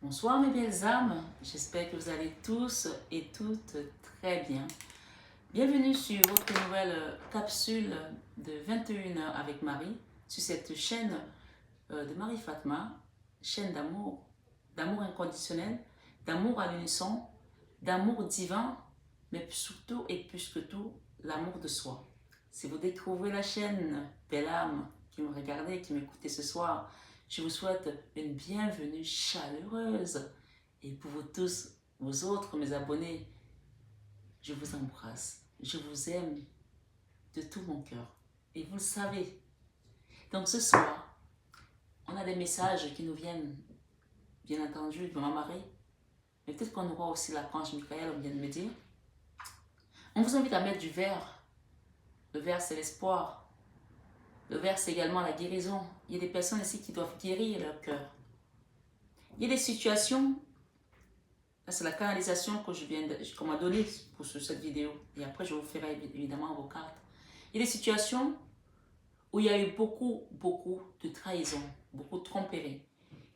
Bonsoir mes belles âmes, j'espère que vous allez tous et toutes très bien. Bienvenue sur votre nouvelle capsule de 21h avec Marie, sur cette chaîne de Marie Fatma, chaîne d'amour, d'amour inconditionnel, d'amour à l'unisson, d'amour divin, mais surtout et plus que tout, l'amour de soi. Si vous découvrez la chaîne, belle âme qui me regardez, qui m'écoutez ce soir, je vous souhaite une bienvenue chaleureuse. Et pour vous tous, vous autres, mes abonnés, je vous embrasse. Je vous aime de tout mon cœur. Et vous le savez. Donc ce soir, on a des messages qui nous viennent, bien entendu, de Maman Marie. Mais peut-être qu'on aura aussi l'archange Michael, on vient de me dire. On vous invite à mettre du vert. Le vert, c'est l'espoir. Le vert, c'est également la guérison. Il y a des personnes ici qui doivent guérir leur cœur. Il y a des situations, c'est la canalisation qu'on m'a donnée pour cette vidéo. Et après, je vous ferai évidemment vos cartes. Il y a des situations où il y a eu beaucoup de trahison, beaucoup de tromperie.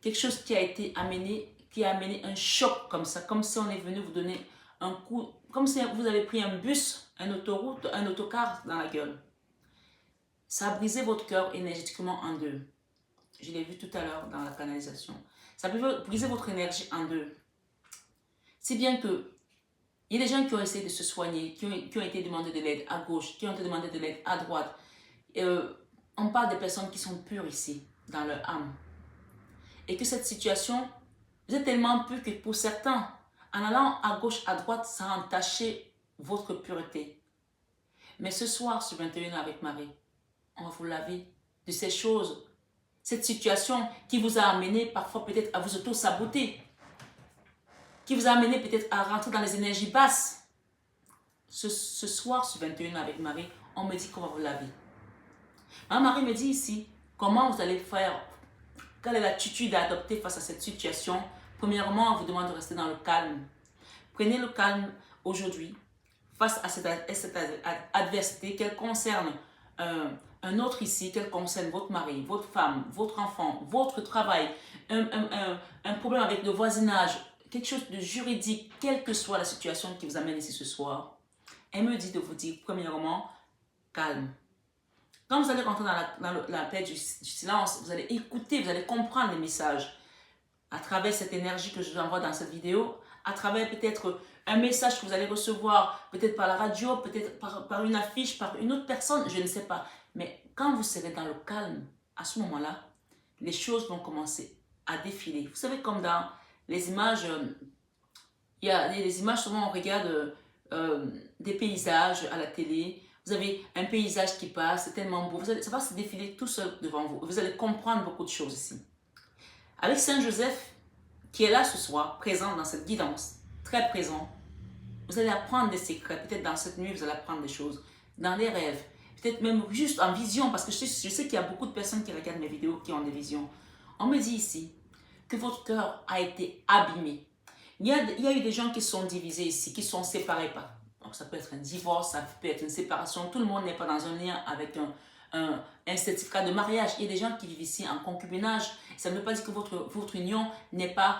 Quelque chose qui a été amené, qui a amené un choc comme ça, comme si on est venu vous donner un coup, comme si vous avez pris un bus, une autoroute, un autocar dans la gueule. Ça a brisé votre cœur énergétiquement en deux. Je l'ai vu tout à l'heure dans la canalisation. Ça peut briser votre énergie en deux. Si bien que il y a des gens qui ont essayé de se soigner, qui ont été demandés de l'aide à gauche, qui ont été demandés de l'aide à droite. On parle des personnes qui sont pures ici, dans leur âme. Et que cette situation, vous êtes tellement pur que pour certains, en allant à gauche, à droite, ça a entaché votre pureté. Mais ce soir, sur 21 avec Marie, on va vous laver de ces choses, cette situation qui vous a amené parfois peut-être à vous auto-saboter, qui vous a amené peut-être à rentrer dans les énergies basses. Ce soir, sur 21 avec Marie, on me dit qu'on va vous laver. Marie me dit ici, comment vous allez faire, quelle est l'attitude à adopter face à cette situation. Premièrement, on vous demande de rester dans le calme. Prenez le calme aujourd'hui, face à cette adversité, qu'elle concerne un autre ici, qu'elle concerne votre mari, votre femme, votre enfant, votre travail, un problème avec le voisinage, quelque chose de juridique, quelle que soit la situation qui vous amène ici ce soir. Elle me dit de vous dire, premièrement, calme. Quand vous allez rentrer dans la paix du silence, vous allez écouter, vous allez comprendre les messages à travers cette énergie que je vous envoie dans cette vidéo, à travers peut-être un message que vous allez recevoir, peut-être par la radio, peut-être par une affiche, par une autre personne, je ne sais pas. Mais quand vous serez dans le calme, à ce moment-là, les choses vont commencer à défiler. Vous savez, comme dans les images, il y a des images, souvent on regarde des paysages à la télé. Vous avez un paysage qui passe, c'est tellement beau. Ça va se défiler tout seul devant vous. Vous allez comprendre beaucoup de choses ici. Avec Saint Joseph, qui est là ce soir, présent dans cette guidance, très présent, vous allez apprendre des secrets. Peut-être dans cette nuit, vous allez apprendre des choses. Dans les rêves, peut-être même juste en vision, parce que je sais qu'il y a beaucoup de personnes qui regardent mes vidéos qui ont des visions. On me dit ici que votre cœur a été abîmé. Il y a eu des gens qui sont divisés ici, qui sont séparés par. Donc ça peut être un divorce, ça peut être une séparation. Tout le monde n'est pas dans un lien avec un certificat de mariage. Il y a des gens qui vivent ici en concubinage. Ça ne veut pas dire que votre union n'est pas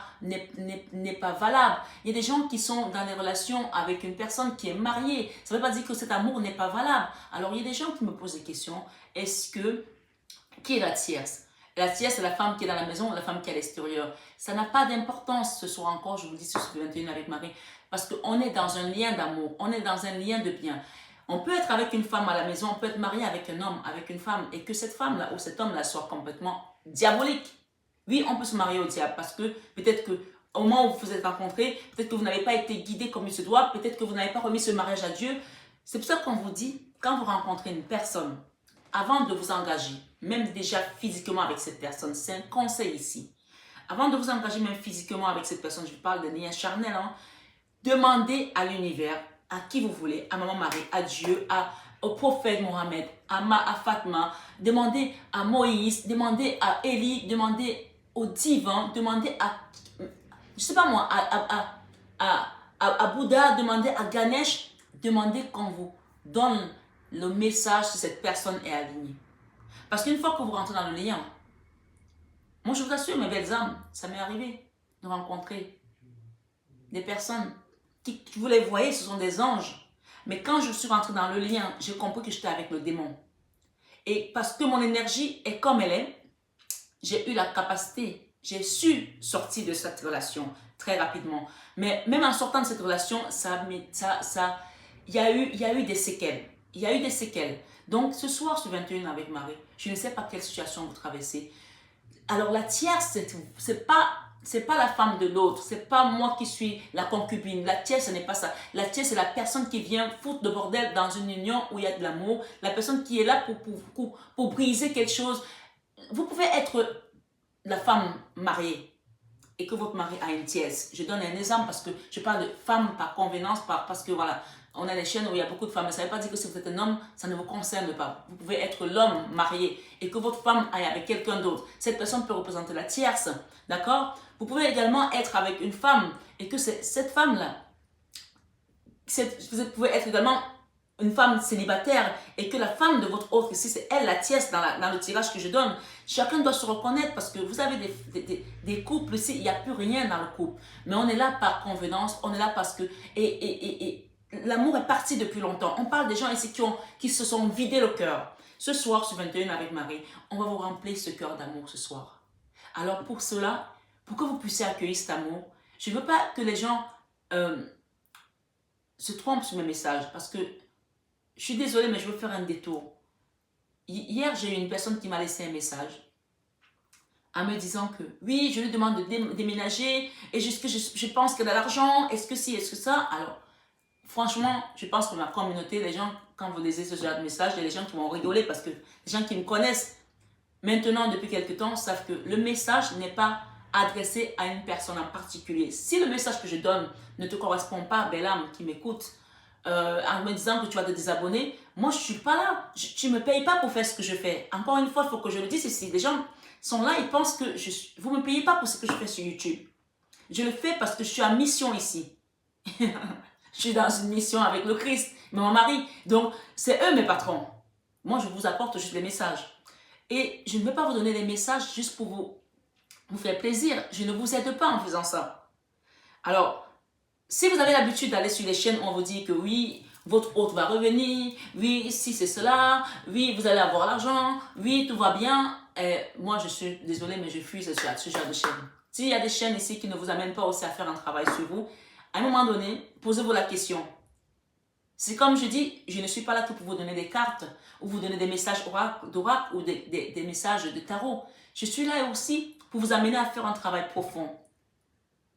valable. Il y a des gens qui sont dans des relations avec une personne qui est mariée. Ça ne veut pas dire que cet amour n'est pas valable. Alors il y a des gens qui me posent des questions. Qui est la tierce? La tierce, c'est la femme qui est dans la maison, la femme qui est à l'extérieur. Ça n'a pas d'importance ce soir encore, je vous dis, sur ce 21 avec Marie. Parce qu'on est dans un lien d'amour, on est dans un lien de bien. On peut être avec une femme à la maison, on peut être marié avec un homme, avec une femme, et que cette femme-là ou cet homme-là soit complètement diabolique. Oui, on peut se marier au diable parce que peut-être que au moment où vous vous êtes rencontrés, peut-être que vous n'avez pas été guidé comme il se doit, peut-être que vous n'avez pas remis ce mariage à Dieu. C'est pour ça qu'on vous dit, quand vous rencontrez une personne, avant de vous engager, même déjà physiquement avec cette personne, c'est un conseil ici. Avant de vous engager même physiquement avec cette personne, je vous parle de liens charnels, demandez à l'univers, à qui vous voulez, à Maman Marie, à Dieu, au prophète Mohammed, à Fatma, demandez à Moïse, demandez à Élie, demandez au divin, demandez à, je sais pas moi, à Bouddha, demandez à Ganesh, demandez qu'on vous donne le message si cette personne est alignée. Parce qu'une fois que vous rentrez dans le lien, moi je vous assure, mes belles âmes, ça m'est arrivé. de rencontrer des personnes qui, vous les voyez, ce sont des anges. Mais quand je suis rentrée dans le lien, j'ai compris que j'étais avec le démon. Et parce que mon énergie est comme elle est, j'ai eu la capacité, j'ai su sortir de cette relation très rapidement. Mais même en sortant de cette relation, il y a eu des séquelles. Il y a eu des séquelles. Donc, ce soir, sur 21 avec Marie, je ne sais pas quelle situation vous traversez. Alors, la tierce, c'est pas la femme de l'autre. C'est pas moi qui suis la concubine. La tierce, ce n'est pas ça. La tierce, c'est la personne qui vient foutre de bordel dans une union où il y a de l'amour. La personne qui est là pour briser quelque chose. Vous pouvez être la femme mariée et que votre mari a une tierce. Je donne un exemple parce que je parle de femme par convenance, parce que voilà, on a des chaînes où il y a beaucoup de femmes. Mais ça ne veut pas dire que si vous êtes un homme, ça ne vous concerne pas. Vous pouvez être l'homme marié et que votre femme aille avec quelqu'un d'autre. Cette personne peut représenter la tierce, d'accord? Vous pouvez également être avec une femme et que cette femme-là, vous pouvez être également une femme célibataire et que la femme de votre autre ici, c'est elle la tierce dans le tirage que je donne. Chacun doit se reconnaître parce que vous avez des couples ici, il n'y a plus rien dans le couple. Mais on est là par convenance, on est là parce que... Et l'amour est parti depuis longtemps. On parle des gens ici qui se sont vidés le cœur. Ce soir, sur 21 avec Marie, on va vous remplir ce cœur d'amour ce soir. Alors pour cela, pour que vous puissiez accueillir cet amour, je ne veux pas que les gens se trompent sur mes messages parce que je suis désolée, mais je veux faire un détour. Hier, j'ai eu une personne qui m'a laissé un message en me disant que oui, je lui demande de déménager et je pense qu'elle a l'argent, est-ce que si, est-ce que ça. Alors, franchement, je pense que ma communauté, les gens, quand vous lisez ce genre de message, il y a des gens qui vont rigoler parce que les gens qui me connaissent maintenant depuis quelques temps savent que le message n'est pas adressé à une personne en particulier. Si le message que je donne ne te correspond pas, belle âme qui m'écoute, en me disant que tu vas te désabonner, moi je ne suis pas là. Tu ne me payes pas pour faire ce que je fais. Encore une fois, il faut que je le dise ici. Les gens sont là, ils pensent que vous ne me payez pas pour ce que je fais sur YouTube. Je le fais parce que je suis en mission ici. Je suis dans une mission avec le Christ, mon mari. Donc, c'est eux mes patrons. Moi, je vous apporte juste les messages. Et je ne vais pas vous donner des messages juste pour vous faire plaisir. Je ne vous aide pas en faisant ça. Alors, si vous avez l'habitude d'aller sur les chaînes où on vous dit que oui, votre hôte va revenir, oui, si c'est cela, oui, vous allez avoir l'argent, oui, tout va bien, moi je suis désolée, mais je fuis ce genre de chaîne. S'il y a des chaînes ici qui ne vous amènent pas aussi à faire un travail sur vous, à un moment donné, posez-vous la question. C'est comme je dis, je ne suis pas là que pour vous donner des cartes ou vous donner des messages d'oracle ou des messages de tarot. Je suis là aussi pour vous amener à faire un travail profond.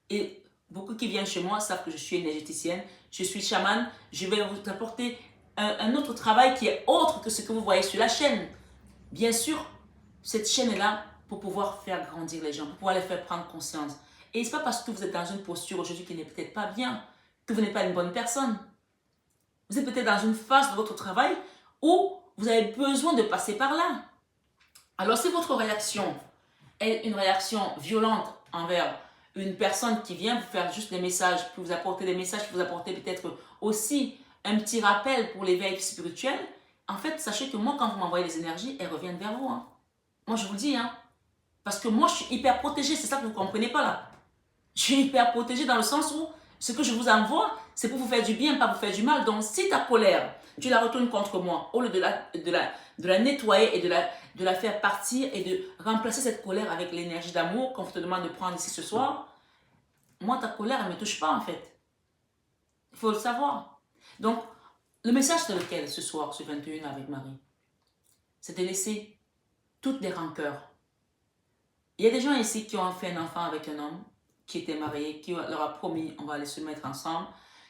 Et beaucoup qui viennent chez moi savent que je suis énergéticienne, je suis chamane, je vais vous apporter un autre travail qui est autre que ce que vous voyez sur la chaîne. Bien sûr, cette chaîne est là pour pouvoir faire grandir les gens, pour pouvoir les faire prendre conscience. Et ce n'est pas parce que vous êtes dans une posture aujourd'hui qui n'est peut-être pas bien, que vous n'êtes pas une bonne personne. Vous êtes peut-être dans une phase de votre travail où vous avez besoin de passer par là. Alors si votre réaction est une réaction violente envers une personne qui vient vous faire juste des messages, pour vous apporter des messages, pour vous apporter peut-être aussi un petit rappel pour l'éveil spirituel, en fait, sachez que moi, quand vous m'envoyez les énergies, elles reviennent vers vous. Hein. Moi, je vous le dis, hein, parce que moi, je suis hyper protégée, c'est ça que vous ne comprenez pas là. Je suis hyper protégée dans le sens où ce que je vous envoie, c'est pour vous faire du bien, pas vous faire du mal. Donc, si ta colère, tu la retournes contre moi, au lieu de la nettoyer et de la faire partir et de remplacer cette colère avec l'énergie d'amour qu'on te demande de prendre ici ce soir, moi, ta colère, elle ne me touche pas en fait. Il faut le savoir. Donc, le message c'est lequel ce soir, ce 21 avec Marie? C'est de laisser toutes les rancœurs. Il y a des gens ici qui ont fait un enfant avec un homme qui était marié, qui leur a promis on va aller se mettre ensemble.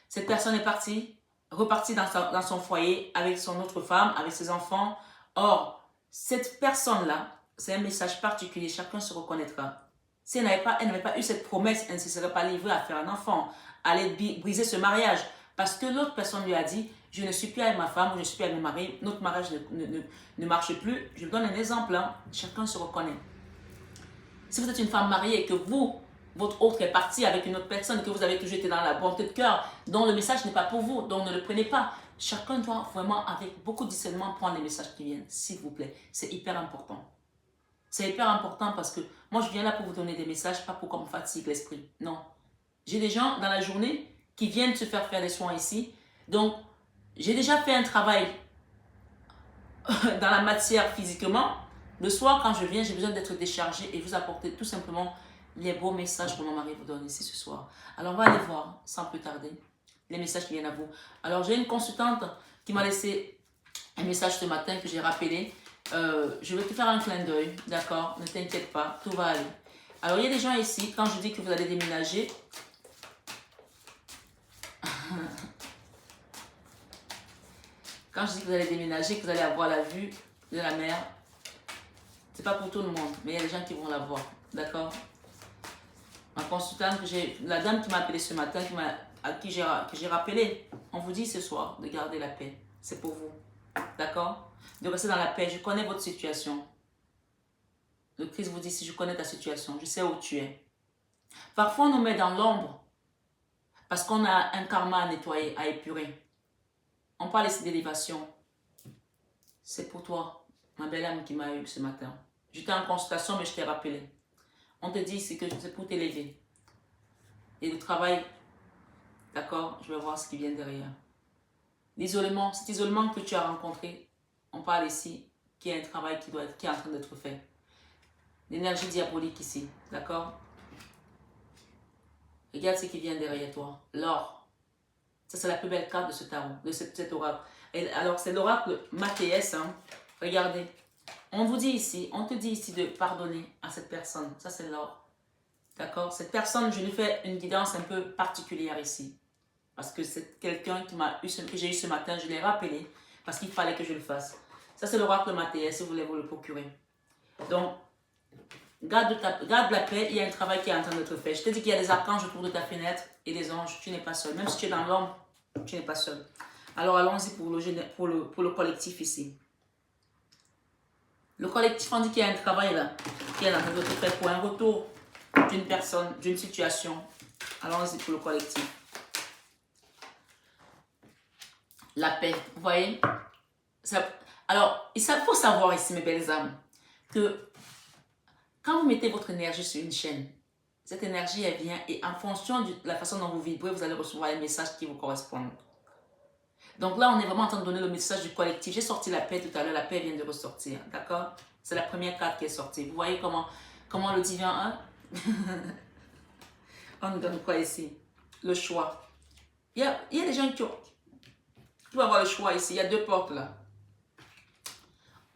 Cette personne est partie, repartie dans son foyer avec son autre femme, avec ses enfants. Or, cette personne-là, c'est un message particulier, chacun se reconnaîtra. Si elle n'avait pas eu cette promesse, elle ne se serait pas livrée à faire un enfant, à aller briser ce mariage. Parce que l'autre personne lui a dit, je ne suis plus avec ma femme, ou je ne suis plus avec mon mari, notre mariage ne marche plus. Je vous donne un exemple, hein. Chacun se reconnaît. Si vous êtes une femme mariée et que votre autre est parti avec une autre personne, que vous avez toujours été dans la bonté de cœur, dont le message n'est pas pour vous, donc ne le prenez pas. Chacun doit vraiment, avec beaucoup de discernement, prendre les messages qui viennent, s'il vous plaît. C'est hyper important. C'est hyper important parce que moi, je viens là pour vous donner des messages, pas pour qu'on me fatigue l'esprit. Non. J'ai des gens dans la journée qui viennent se faire des soins ici. Donc, j'ai déjà fait un travail dans la matière physiquement. Le soir, quand je viens, j'ai besoin d'être déchargée et vous apporter tout simplement les beaux messages que mon mari vous donne ici ce soir. Alors, on va aller voir, sans plus tarder, les messages qui viennent à vous. Alors, j'ai une consultante qui m'a laissé un message ce matin que j'ai rappelé. Je vais te faire un clin d'œil, d'accord? Ne t'inquiète pas, tout va aller. Alors, il y a des gens ici, quand je dis que vous allez déménager, quand je dis que vous allez déménager, que vous allez avoir la vue de la mer, c'est pas pour tout le monde, mais il y a des gens qui vont la voir, d'accord? Ma consultante, la dame qui m'a appelé ce matin, que j'ai rappelé, on vous dit ce soir de garder la paix. C'est pour vous, d'accord? De rester dans la paix. Je connais votre situation. Le Christ vous dit, si je connais ta situation, je sais où tu es. Parfois, on nous met dans l'ombre parce qu'on a un karma à nettoyer, à épurer. On parle ici d'élévation. C'est pour toi, ma belle âme qui m'a eu ce matin. J'étais en consultation, mais je t'ai rappelé. On te dit que c'est pour t'élever. Et le travail, d'accord, je vais voir ce qui vient derrière. L'isolement, cet isolement que tu as rencontré, on parle ici qu'il y a un travail qui est en train d'être fait. L'énergie diabolique ici, d'accord? Regarde ce qui vient derrière toi. L'or. Ça, c'est la plus belle carte de ce tarot, de cet oracle. Et alors, c'est l'oracle Mathéès. Hein. Regardez. On vous dit ici, on te dit ici de pardonner à cette personne. Ça, c'est l'or. D'accord? Cette personne, je lui fais une guidance un peu particulière ici. Parce que c'est quelqu'un que j'ai eu ce matin, je l'ai rappelé. Parce qu'il fallait que je le fasse. Ça, c'est l'oracle Mathéès, si vous voulez vous le procurer. Donc, garde la paix, il y a un travail qui est en train d'être fait. Je te dis qu'il y a des archanges autour de ta fenêtre et des anges, tu n'es pas seul. Même si tu es dans l'ombre, tu n'es pas seul. Alors allons-y pour le collectif ici. Le collectif, on dit qu'il y a un travail là, qui est en train d'être fait pour un retour d'une personne, d'une situation. Allons-y pour le collectif. La paix, vous voyez? Alors, il faut savoir ici, mes belles âmes, que quand vous mettez votre énergie sur une chaîne, cette énergie, elle vient et en fonction de la façon dont vous vibrez, vous allez recevoir les messages qui vous correspondent. Donc là, on est vraiment en train de donner le message du collectif. J'ai sorti la paix tout à l'heure, la paix vient de ressortir, d'accord? C'est la première carte qui est sortie. Vous voyez comment le divin a? On nous donne quoi ici? Le choix. Il y a des gens qui vont avoir le choix ici. Il y a deux portes là.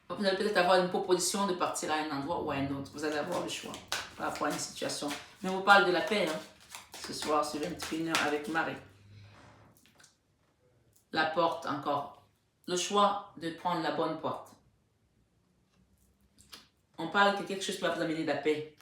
Vous allez peut-être avoir une proposition de partir à un endroit ou à un autre. Vous allez avoir le choix par rapport à une situation. Mais on vous parle de la paix hein, ce soir sur 21h avec Marie. La porte encore. Le choix de prendre la bonne porte. On parle que quelque chose va vous amener de la paix.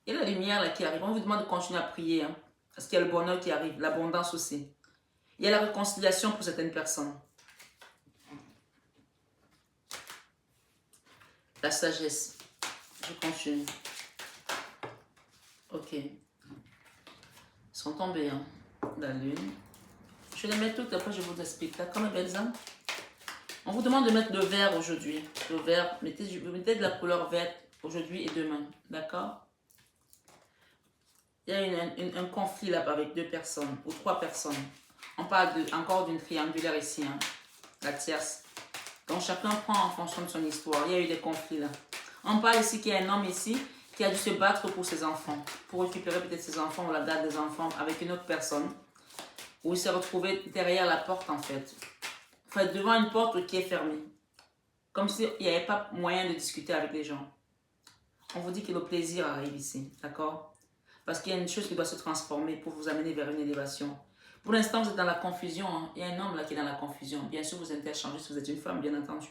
Il y a la lumière là qui arrive. On vous demande de continuer à prier. Hein, parce qu'il y a le bonheur qui arrive. L'abondance aussi. Il y a la réconciliation pour certaines personnes. La sagesse. Je continue. Ok. Ils sont tombés. Hein. La lune. Je vais les mettre toutes. Après, je vous explique. D'accord, mes belles âmes? On vous demande de mettre le vert aujourd'hui. Le vert. Mettez de la couleur verte aujourd'hui et demain. D'accord? Il y a un conflit là avec 2 personnes ou 3 personnes. On parle encore d'une triangulaire ici. Hein, la tierce. Donc chacun prend en fonction de son histoire. Il y a eu des conflits là. On parle ici qu'il y a un homme ici qui a dû se battre pour ses enfants. Pour récupérer peut-être ses enfants ou la garde des enfants avec une autre personne. Où il s'est retrouvé derrière la porte en fait. Enfin devant une porte qui est fermée. Comme s'il n'y avait pas moyen de discuter avec les gens. On vous dit que le plaisir arrive ici. D'accord? Parce qu'il y a une chose qui doit se transformer pour vous amener vers une élévation. Pour l'instant, vous êtes dans la confusion. Hein. Il y a un homme là qui est dans la confusion. Bien sûr, vous interchangez si vous êtes une femme, bien entendu.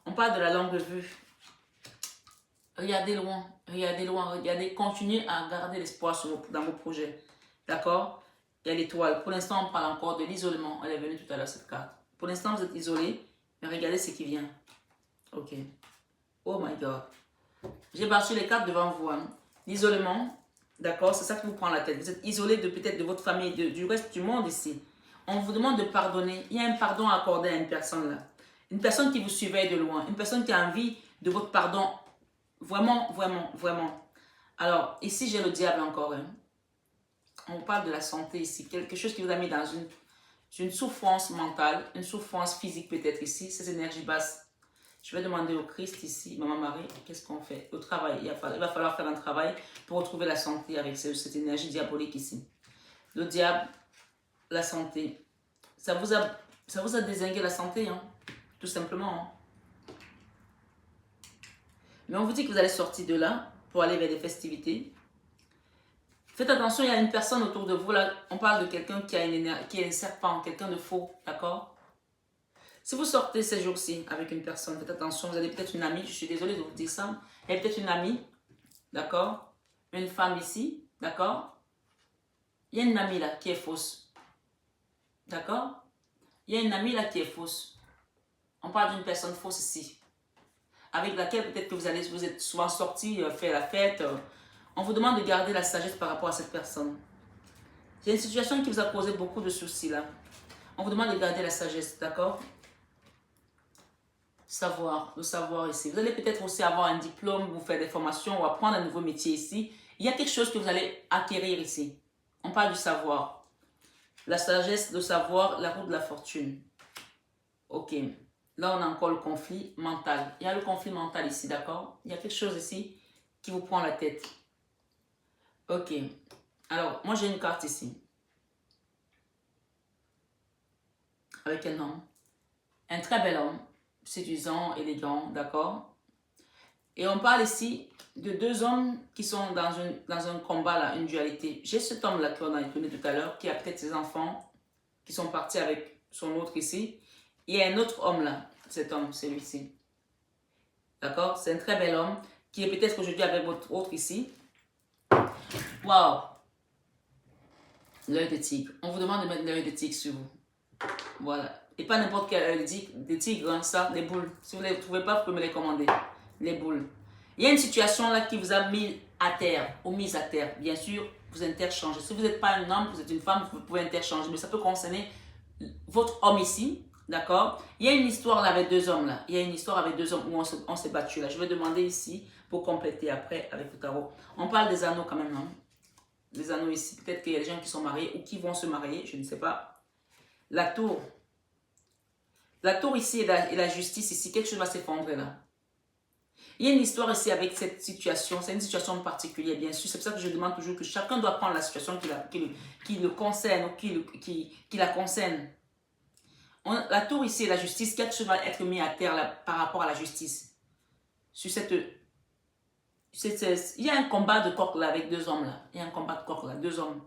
On parle de la longue vue. Regardez loin, regardez. Continuez à garder l'espoir dans vos projets. D'accord? Il y a l'étoile. Pour l'instant, on parle encore de l'isolement. Elle est venue tout à l'heure, cette carte. Pour l'instant, vous êtes isolé, mais regardez ce qui vient. Ok. Oh my God. J'ai battu les cartes devant vous. Hein. L'isolement. D'accord? C'est ça qui vous prend la tête. Vous êtes isolé de peut-être de votre famille, du reste du monde ici. On vous demande de pardonner. Il y a un pardon à accorder à une personne là. Une personne qui vous surveille de loin. Une personne qui a envie de votre pardon. Vraiment, vraiment, vraiment. Alors, ici, j'ai le diable encore. Hein. On parle de la santé ici. Quelque chose qui vous a mis dans une souffrance mentale, une souffrance physique peut-être ici. Ces énergies basses. Je vais demander au Christ ici, Maman Marie, qu'est-ce qu'on fait? Au travail, il va falloir faire un travail pour retrouver la santé avec cette énergie diabolique ici. Le diable, la santé. Ça vous a dézingué la santé, hein? Tout simplement. Hein? Mais on vous dit que vous allez sortir de là pour aller vers des festivités. Faites attention, il y a une personne autour de vous là. On parle de quelqu'un qui est un serpent, quelqu'un de faux, d'accord? Si vous sortez ces jours-ci avec une personne, faites attention, vous avez peut-être une amie, je suis désolée de vous dire ça, il y a peut-être une amie, d'accord? Une femme ici, d'accord? Il y a une amie là qui est fausse, d'accord? Il y a une amie là qui est fausse. On parle d'une personne fausse ici, avec laquelle peut-être que vous êtes souvent sortis, faire la fête. On vous demande de garder la sagesse par rapport à cette personne. C'est une situation qui vous a causé beaucoup de soucis là. On vous demande de garder la sagesse, d'accord? Le savoir ici. Vous allez peut-être aussi avoir un diplôme, vous faire des formations ou apprendre un nouveau métier ici. Il y a quelque chose que vous allez acquérir ici. On parle du savoir. La sagesse, le savoir, la roue de la fortune. Ok. Là, on a encore le conflit mental. Il y a le conflit mental ici, d'accord? Il y a quelque chose ici qui vous prend la tête. Ok. Alors, moi, j'ai une carte ici. Avec un homme. Un très bel homme. Séduisant, élégant, d'accord? Et on parle ici de deux hommes qui sont dans un combat, là, une dualité. J'ai cet homme-là qu'on a donné tout à l'heure, qui a peut-être ses enfants, qui sont partis avec son autre ici. Il y a un autre homme là, cet homme, celui-ci. D'accord? C'est un très bel homme, qui est peut-être aujourd'hui avec votre autre ici. Waouh! L'œil de tigre. On vous demande de mettre l'œil de tigre sur vous. Voilà. Et pas n'importe quel œil de tigre, hein, ça, les boules. Si vous ne les trouvez pas, vous pouvez me les commander. Les boules. Il y a une situation là qui vous a mis à terre, ou mise à terre. Bien sûr, vous interchangez. Si vous n'êtes pas un homme, vous êtes une femme, vous pouvez interchanger. Mais ça peut concerner votre homme ici. D'accord? Il y a une histoire là avec deux hommes là. Il y a une histoire avec deux hommes où on s'est battu là. Je vais demander ici pour compléter après avec le tarot. On parle des anneaux quand même. Hein? Les anneaux ici. Peut-être qu'il y a des gens qui sont mariés ou qui vont se marier. Je ne sais pas. La tour. La tour ici et la justice ici. Quelque chose va s'effondrer là. Il y a une histoire ici avec cette situation. C'est une situation particulière, bien sûr. C'est pour ça que je demande toujours que chacun doit prendre la situation qui le concerne ou qui la concerne. La tour ici et la justice, quelque chose va être mis à terre là, par rapport à la justice. Sur il y a un combat de coq là avec deux hommes là. Il y a un combat de coq là, deux hommes.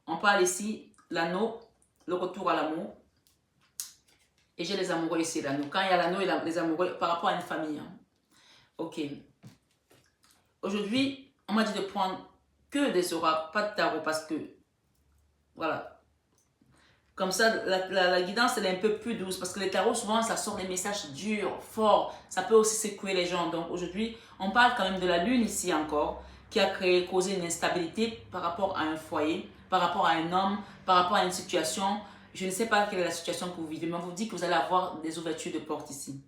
On parle ici, l'anneau, le retour à l'amour. Et j'ai les amoureux ici, l'anneau. Quand il y a l'anneau et les amoureux par rapport à une famille. Hein. Ok. Aujourd'hui, on m'a dit de prendre que des oracles, pas de tarot, parce que, voilà. Comme ça, la guidance, elle est un peu plus douce, parce que les tarots, souvent, ça sort des messages durs, forts. Ça peut aussi secouer les gens. Donc, aujourd'hui, on parle quand même de la lune ici encore, qui a causé une instabilité par rapport à un foyer, par rapport à un homme, par rapport à une situation. Je ne sais pas quelle est la situation que vous vivez, mais on vous dit que vous allez avoir des ouvertures de portes ici.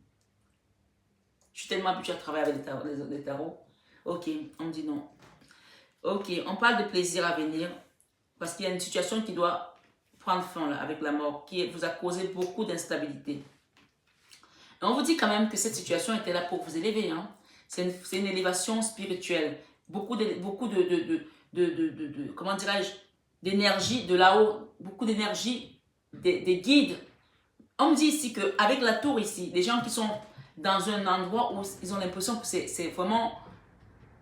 Je suis tellement habituée à travailler avec les tarots. Ok, on me dit non. Ok, on parle de plaisir à venir, parce qu'il y a une situation qui doit prendre fin là, avec la mort, qui vous a causé beaucoup d'instabilité. Et on vous dit quand même que cette situation était là pour vous élever. Hein. C'est une élévation spirituelle. Beaucoup de comment dirais-je, d'énergie de là-haut, beaucoup d'énergie des guides. On me dit ici qu'avec la tour ici, les gens qui sont dans un endroit où ils ont l'impression que c'est vraiment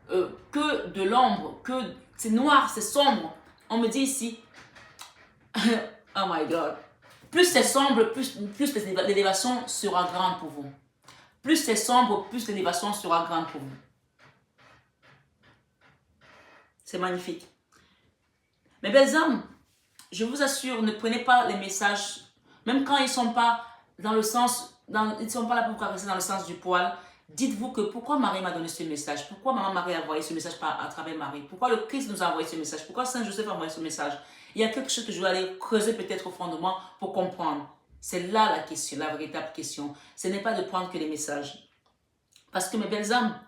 que de l'ombre, que c'est noir, c'est sombre. On me dit ici, oh my God, plus c'est sombre, plus l'élévation sera grande pour vous. Plus c'est sombre, plus l'élévation sera grande pour vous. C'est magnifique. Mes belles âmes, je vous assure, ne prenez pas les messages, même quand ils ne sont pas dans le sens, ils ne sont pas là pour vous caresser dans le sens du poil. Dites-vous que pourquoi Marie m'a donné ce message? Pourquoi Maman Marie a envoyé ce message à travers Marie? Pourquoi le Christ nous a envoyé ce message? Pourquoi Saint Joseph a envoyé ce message? Il y a quelque chose que je dois aller creuser peut-être au fond de moi pour comprendre. C'est là la question, la véritable question. Ce n'est pas de prendre que les messages. Parce que mes belles âmes,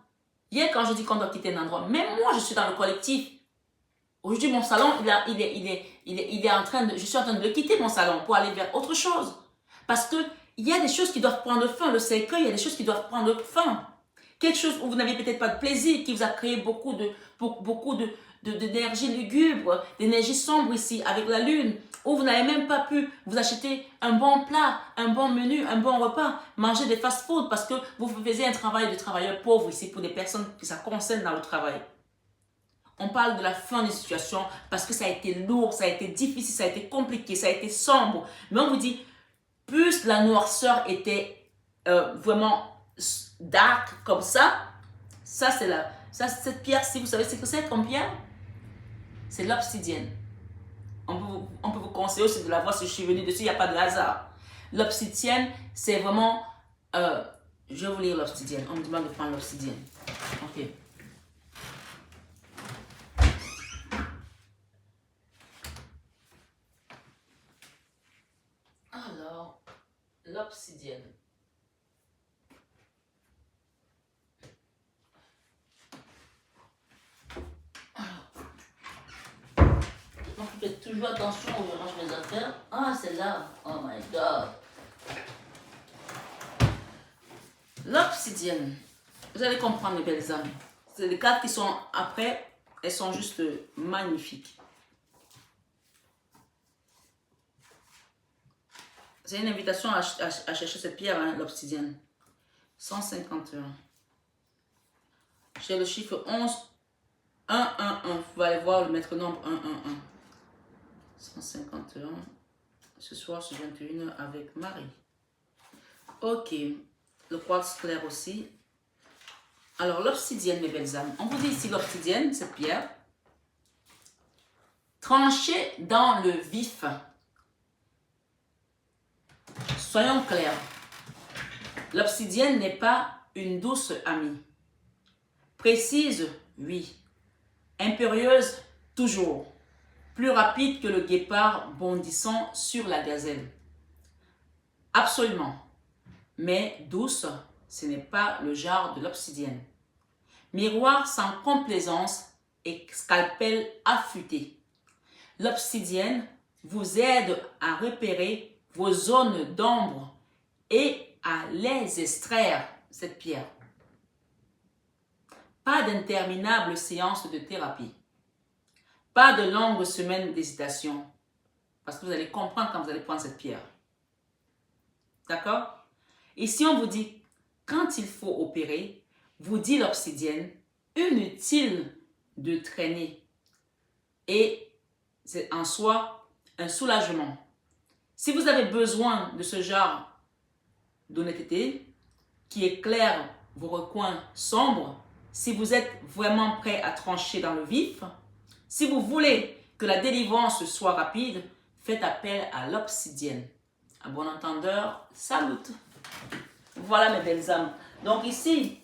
hier quand je dis qu'on doit quitter un endroit, même moi je suis dans le collectif. Aujourd'hui mon salon, il est en train de, je suis en train de le quitter mon salon pour aller vers autre chose. Parce que il y a des choses qui doivent prendre fin. Le cercueil, il y a des choses qui doivent prendre fin. Quelque chose où vous n'avez peut-être pas de plaisir, qui vous a créé beaucoup d'énergie lugubre, d'énergie sombre ici, avec la lune, où vous n'avez même pas pu vous acheter un bon plat, un bon menu, un bon repas, manger des fast-food parce que vous faisiez un travail de travailleur pauvre ici pour des personnes qui ça concerne dans le travail. On parle de la fin des situations parce que ça a été lourd, ça a été difficile, ça a été compliqué, ça a été sombre. Mais on vous dit, plus la noirceur était vraiment dark comme ça c'est là. Ça, cette pierre-ci, vous savez ce que c'est comme pierre? C'est l'obsidienne. On peut vous conseiller aussi de la voir si je suis venue dessus, il n'y a pas de hasard. L'obsidienne, c'est vraiment... je vais vous lire l'obsidienne. On me demande de prendre l'obsidienne. Ok. Alors, l'obsidienne. Donc, faites toujours attention où je range mes affaires. Ah, celle-là. Oh my God. L'obsidienne. Vous allez comprendre, mes belles âmes. C'est les cartes qui sont après, elles sont juste magnifiques. C'est une invitation à chercher cette pierre, hein, l'obsidienne. 151. J'ai le chiffre 11. 1, 1, 1. Vous allez voir le maître nombre 1, 1, 1. 151. Ce soir, c'est 21h avec Marie. Ok. Le quartz clair aussi. Alors, l'obsidienne, mes belles âmes. On vous dit ici l'obsidienne, cette pierre. Tranchée dans le vif. Soyons clairs. L'obsidienne n'est pas une douce amie. Précise, oui. Impérieuse, toujours. Plus rapide que le guépard bondissant sur la gazelle. Absolument. Mais douce, ce n'est pas le genre de l'obsidienne. Miroir sans complaisance et scalpel affûté. L'obsidienne vous aide à repérer vos zones d'ombre et à les extraire, cette pierre. Pas d'interminables séances de thérapie. Pas de longues semaines d'hésitation. Parce que vous allez comprendre quand vous allez prendre cette pierre. D'accord? Et si on vous dit, quand il faut opérer, vous dit l'obsidienne, inutile de traîner. Et c'est en soi un soulagement. Si vous avez besoin de ce genre d'honnêteté qui éclaire vos recoins sombres, si vous êtes vraiment prêt à trancher dans le vif, si vous voulez que la délivrance soit rapide, faites appel à l'obsidienne. À bon entendeur, salut! Voilà mes belles âmes. Donc ici,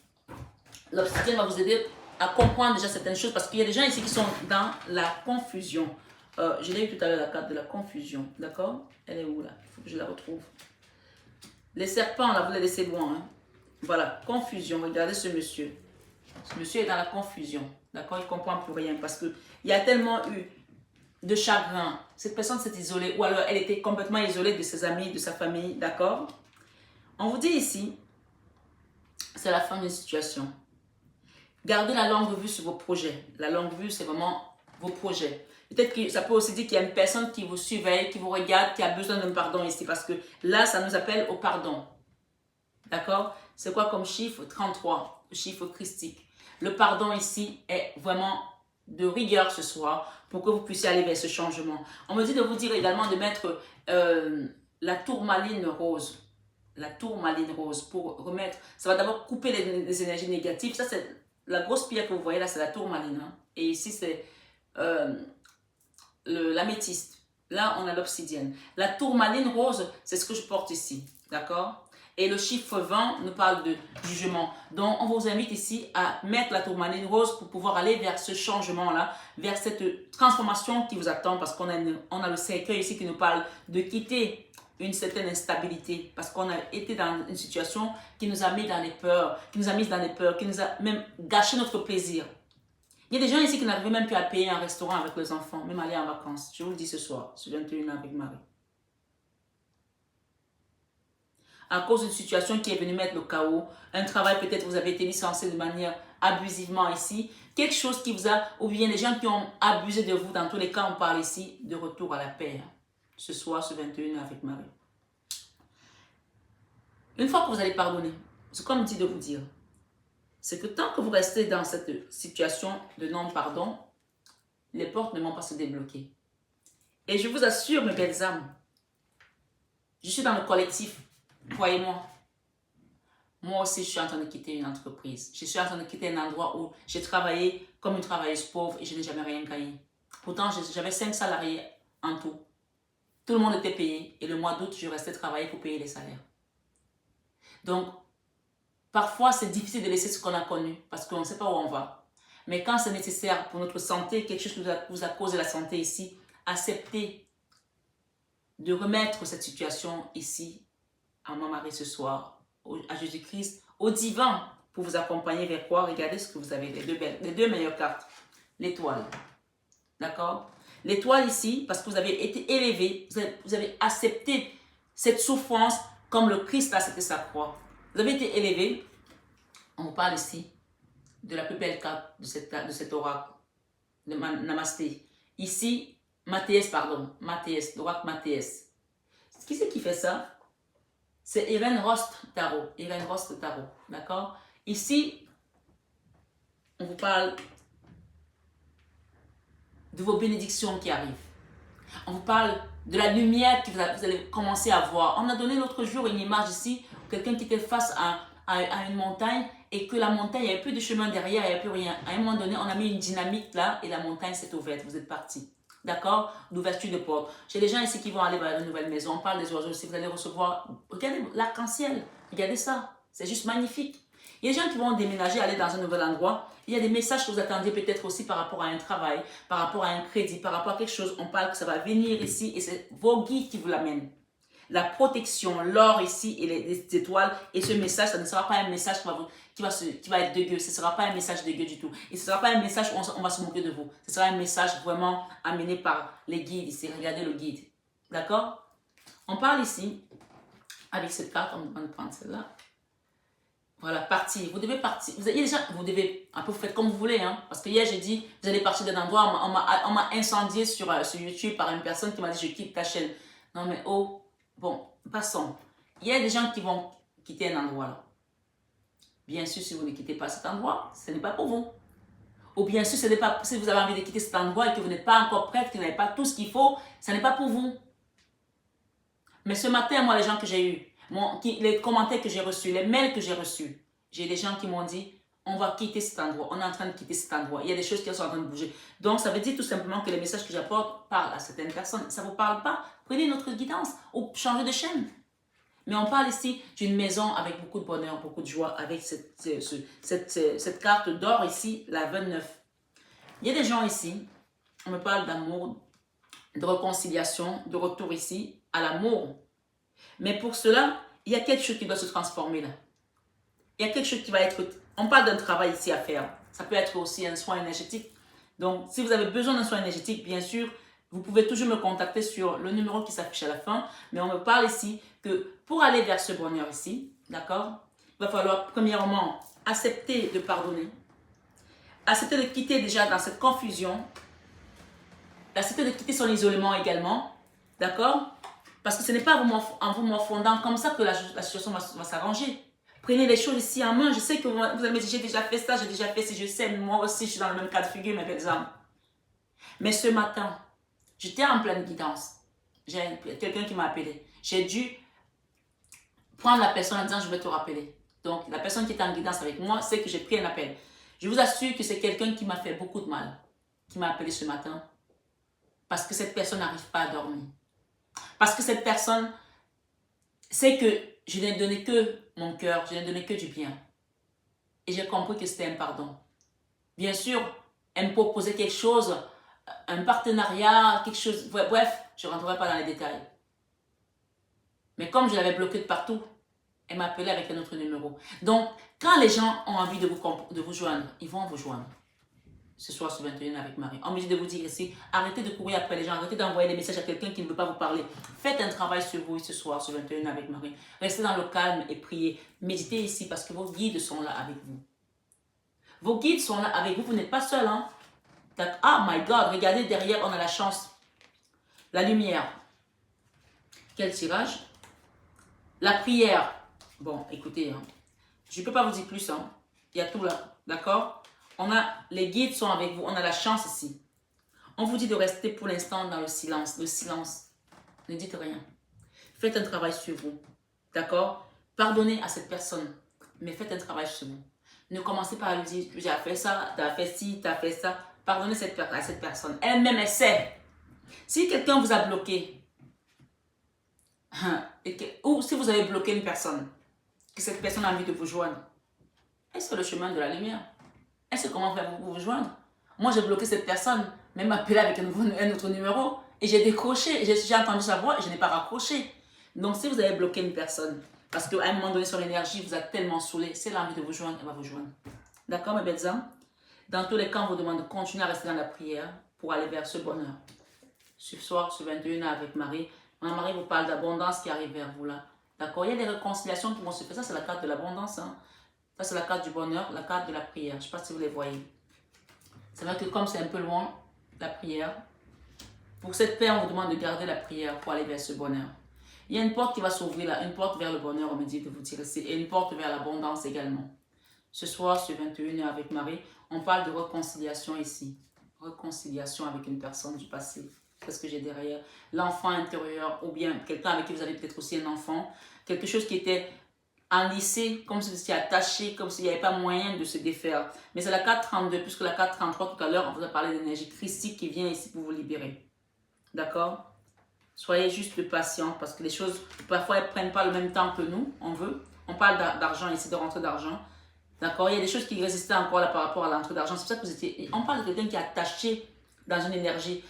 l'obsidienne va vous aider à comprendre déjà certaines choses parce qu'il y a des gens ici qui sont dans la confusion. Je l'ai eu tout à l'heure, la carte de la confusion. D'accord? Elle est où là? Il faut que je la retrouve. Les serpents, là, vous les laissez loin. Hein? Voilà, confusion. Regardez ce monsieur. Ce monsieur est dans la confusion. D'accord? Il ne comprend plus rien parce qu'il y a tellement eu de chagrin. Cette personne s'est isolée ou alors elle était complètement isolée de ses amis, de sa famille. D'accord? On vous dit ici, c'est la fin d'une situation. Gardez la longue vue sur vos projets. La longue vue, c'est vraiment vos projets. Peut-être que ça peut aussi dire qu'il y a une personne qui vous surveille, qui vous regarde, qui a besoin d'un pardon ici. Parce que là, ça nous appelle au pardon. D'accord? C'est quoi comme chiffre? 33, le chiffre christique. Le pardon ici est vraiment de rigueur ce soir pour que vous puissiez aller vers ce changement. On me dit de vous dire également de mettre la tourmaline rose. La tourmaline rose pour remettre. Ça va d'abord couper les énergies négatives. Ça, c'est la grosse pierre que vous voyez là, c'est la tourmaline. Hein? Et ici, c'est l'améthyste. Là, on a l'obsidienne. La tourmaline rose, c'est ce que je porte ici. D'accord? Et le chiffre 20 nous parle de jugement. Donc, on vous invite ici à mettre la tourmaline rose pour pouvoir aller vers ce changement-là, vers cette transformation qui vous attend, parce qu'on a le cercueil ici qui nous parle de quitter une certaine instabilité, parce qu'on a été dans une situation qui nous a mis dans les peurs, qui nous a même gâché notre plaisir. Il y a des gens ici qui n'arrivent même plus à payer un restaurant avec les enfants, même aller en vacances. Je vous le dis ce soir, ce 21 avec Marie. À cause d'une situation qui est venue mettre le chaos, un travail, peut-être vous avez été licencié de manière abusivement ici, quelque chose qui vous a, ou bien les gens qui ont abusé de vous, dans tous les cas, on parle ici de retour à la paix. Ce soir, ce 21 avec Marie. Une fois que vous allez pardonner, ce qu'on me dit de vous dire, c'est que tant que vous restez dans cette situation de non-pardon, les portes ne vont pas se débloquer. Et je vous assure, mes belles âmes, je suis dans le collectif, croyez-moi. Moi aussi, je suis en train de quitter une entreprise. Je suis en train de quitter un endroit où j'ai travaillé comme une travailleuse pauvre et je n'ai jamais rien gagné. Pourtant, j'avais 5 salariés en tout. Tout le monde était payé et le mois d'août, je restais travailler pour payer les salaires. Donc, parfois, c'est difficile de laisser ce qu'on a connu parce qu'on ne sait pas où on va. Mais quand c'est nécessaire pour notre santé, quelque chose qui vous a causé la santé ici, acceptez de remettre cette situation ici à ma Marie ce soir, à Jésus-Christ, au divin, pour vous accompagner vers quoi? Regardez ce que vous avez, les deux meilleures cartes. L'étoile. D'accord? L'étoile ici, parce que vous avez été élevé, vous avez accepté cette souffrance comme le Christ a accepté sa croix. Vous avez été élevé. On vous parle ici de la plus belle carte de cet oracle, de Namasté. Ici, l'oracle Mathias. Qui c'est qui fait ça? C'est Irène Rost Tarot. D'accord? Ici, on vous parle de vos bénédictions qui arrivent. On vous parle de la lumière que vous allez commencer à voir. On a donné l'autre jour une image ici, quelqu'un qui était face à une montagne et que la montagne, il n'y avait plus de chemin derrière, il n'y avait plus rien. À un moment donné, on a mis une dynamique là et la montagne s'est ouverte. Vous êtes partis. D'accord? L'ouverture de porte. J'ai des gens ici qui vont aller vers une nouvelle maison. On parle des oiseaux ici. Vous allez recevoir. Regardez l'arc-en-ciel. Regardez ça. C'est juste magnifique. Il y a des gens qui vont déménager, aller dans un nouvel endroit. Il y a des messages que vous attendiez peut-être aussi par rapport à un travail, par rapport à un crédit, par rapport à quelque chose. On parle que ça va venir ici et c'est vos guides qui vous l'amènent. La protection, l'or ici et les étoiles. Et ce message, ça ne sera pas un message qui va être dégueu. Ce ne sera pas un message dégueu du tout. Et ce ne sera pas un message où on va se moquer de vous. Ce sera un message vraiment amené par les guides ici. Regardez le guide. D'accord? On parle ici, avec cette carte, on va prendre celle-là. Voilà, partir. Vous devez partir. Vous devez, un peu, vous faites comme vous voulez. Hein, parce que hier, j'ai dit, vous allez partir d'un endroit. On m'a incendié sur YouTube par une personne qui m'a dit, je quitte ta chaîne. Non, mais oh. Bon, passons. Il y a des gens qui vont quitter un endroit là. Bien sûr, si vous ne quittez pas cet endroit, ce n'est pas pour vous. Ou bien sûr, si vous avez envie de quitter cet endroit et que vous n'êtes pas encore prête, que vous n'avez pas tout ce qu'il faut, ce n'est pas pour vous. Mais ce matin, moi, les gens que j'ai eus, les commentaires que j'ai reçus, les mails que j'ai reçus, j'ai des gens qui m'ont dit, on va quitter cet endroit, on est en train de quitter cet endroit. Il y a des choses qui sont en train de bouger. Donc, ça veut dire tout simplement que les messages que j'apporte parlent à certaines personnes. Ça ne vous parle pas, prenez notre guidance ou changez de chaîne. Mais on parle ici d'une maison avec beaucoup de bonheur, beaucoup de joie, avec cette carte d'or ici, la 29. Il y a des gens ici, on me parle d'amour, de réconciliation, de retour ici à l'amour. Mais pour cela, il y a quelque chose qui doit se transformer là. Il y a quelque chose qui va être... On parle d'un travail ici à faire. Ça peut être aussi un soin énergétique. Donc, si vous avez besoin d'un soin énergétique, bien sûr, vous pouvez toujours me contacter sur le numéro qui s'affiche à la fin. Mais on me parle ici que pour aller vers ce bonheur ici, d'accord, il va falloir premièrement accepter de pardonner. Accepter de quitter déjà dans cette confusion. Accepter de quitter son isolement également. D'accord? Parce que ce n'est pas en vous morfondant comme ça que la situation va s'arranger. Prenez les choses ici en main. Je sais que vous allez me dire, j'ai déjà fait ça, j'ai déjà fait ci, je sais, moi aussi, je suis dans le même cas de figure, mes belles âmes. Mais ce matin, j'étais en pleine guidance. J'ai quelqu'un qui m'a appelé. J'ai dû prendre la personne en disant, je vais te rappeler. Donc, la personne qui était en guidance avec moi sait que j'ai pris un appel. Je vous assure que c'est quelqu'un qui m'a fait beaucoup de mal, qui m'a appelé ce matin. Parce que cette personne n'arrive pas à dormir. Parce que cette personne, c'est que je n'ai donné que mon cœur, je n'ai donné que du bien. Et j'ai compris que c'était un pardon. Bien sûr, elle me proposait quelque chose, un partenariat, quelque chose, bref, je ne rentrerai pas dans les détails. Mais comme je l'avais bloqué de partout, elle m'a appelé avec un autre numéro. Donc, quand les gens ont envie de vous joindre, ils vont vous joindre. Ce soir sur 21 avec Marie. On me dit de vous dire ici, arrêtez de courir après les gens, arrêtez d'envoyer des messages à quelqu'un qui ne veut pas vous parler. Faites un travail sur vous ce soir sur 21 avec Marie. Restez dans le calme et priez. Méditez ici parce que vos guides sont là avec vous. Vos guides sont là avec vous, vous n'êtes pas seul. Hein? Ah my God, regardez derrière, on a la chance. La lumière. Quel tirage? La prière. Bon, écoutez, hein, je ne peux pas vous dire plus. Hein. Il y a tout là, d'accord? Les guides sont avec vous, on a la chance ici. On vous dit de rester pour l'instant dans le silence. Le silence. Ne dites rien. Faites un travail sur vous, d'accord? Pardonnez à cette personne, mais faites un travail sur vous. Ne commencez pas à lui dire, j'ai fait ça, tu as fait ci, tu as fait ça. Pardonnez à cette personne. Elle-même, elle sait. Si quelqu'un vous a bloqué, ou si vous avez bloqué une personne, que cette personne a envie de vous joindre, elle sur le chemin de la lumière. Elle sait comment faire pour vous joindre. Moi, j'ai bloqué cette personne, même appelé avec un autre numéro, et j'ai décroché. J'ai entendu sa voix et je n'ai pas raccroché. Donc, si vous avez bloqué une personne, parce qu'à un moment donné, sur l'énergie, vous êtes tellement saoulé, si elle a envie de vous joindre, elle va vous joindre. D'accord, mes belles âmes? Dans tous les cas, on vous demande de continuer à rester dans la prière pour aller vers ce bonheur. Ce soir, ce 21 avec Marie, Marie vous parle d'abondance qui arrive vers vous là. D'accord? Il y a des réconciliations qui vont se faire. Ça, c'est la carte de l'abondance. Hein? Ça, c'est la carte du bonheur, la carte de la prière. Je ne sais pas si vous les voyez. C'est vrai que comme c'est un peu loin, la prière, pour cette paix, on vous demande de garder la prière pour aller vers ce bonheur. Il y a une porte qui va s'ouvrir là, une porte vers le bonheur, on me dit de vous tirer ici, et une porte vers l'abondance également. Ce soir, sur 21h avec Marie, on parle de réconciliation ici. Réconciliation avec une personne du passé. Qu'est-ce que j'ai derrière? L'enfant intérieur, ou bien quelqu'un avec qui vous avez peut-être aussi un enfant. Quelque chose qui était enlissé, comme si vous étiez attaché, comme s'il n'y avait pas moyen de se défaire. Mais c'est la carte 32, puisque la carte 33, tout à l'heure, on vous a parlé d'énergie christique qui vient ici pour vous libérer. D'accord? Soyez juste patient, parce que les choses, parfois, elles ne prennent pas le même temps que nous, on veut. On parle d'argent ici, de rentrée d'argent. D'accord? Il y a des choses qui résistaient encore là par rapport à l'entrée d'argent. C'est pour ça que vous étiez... On parle de quelqu'un qui est attaché dans une énergie.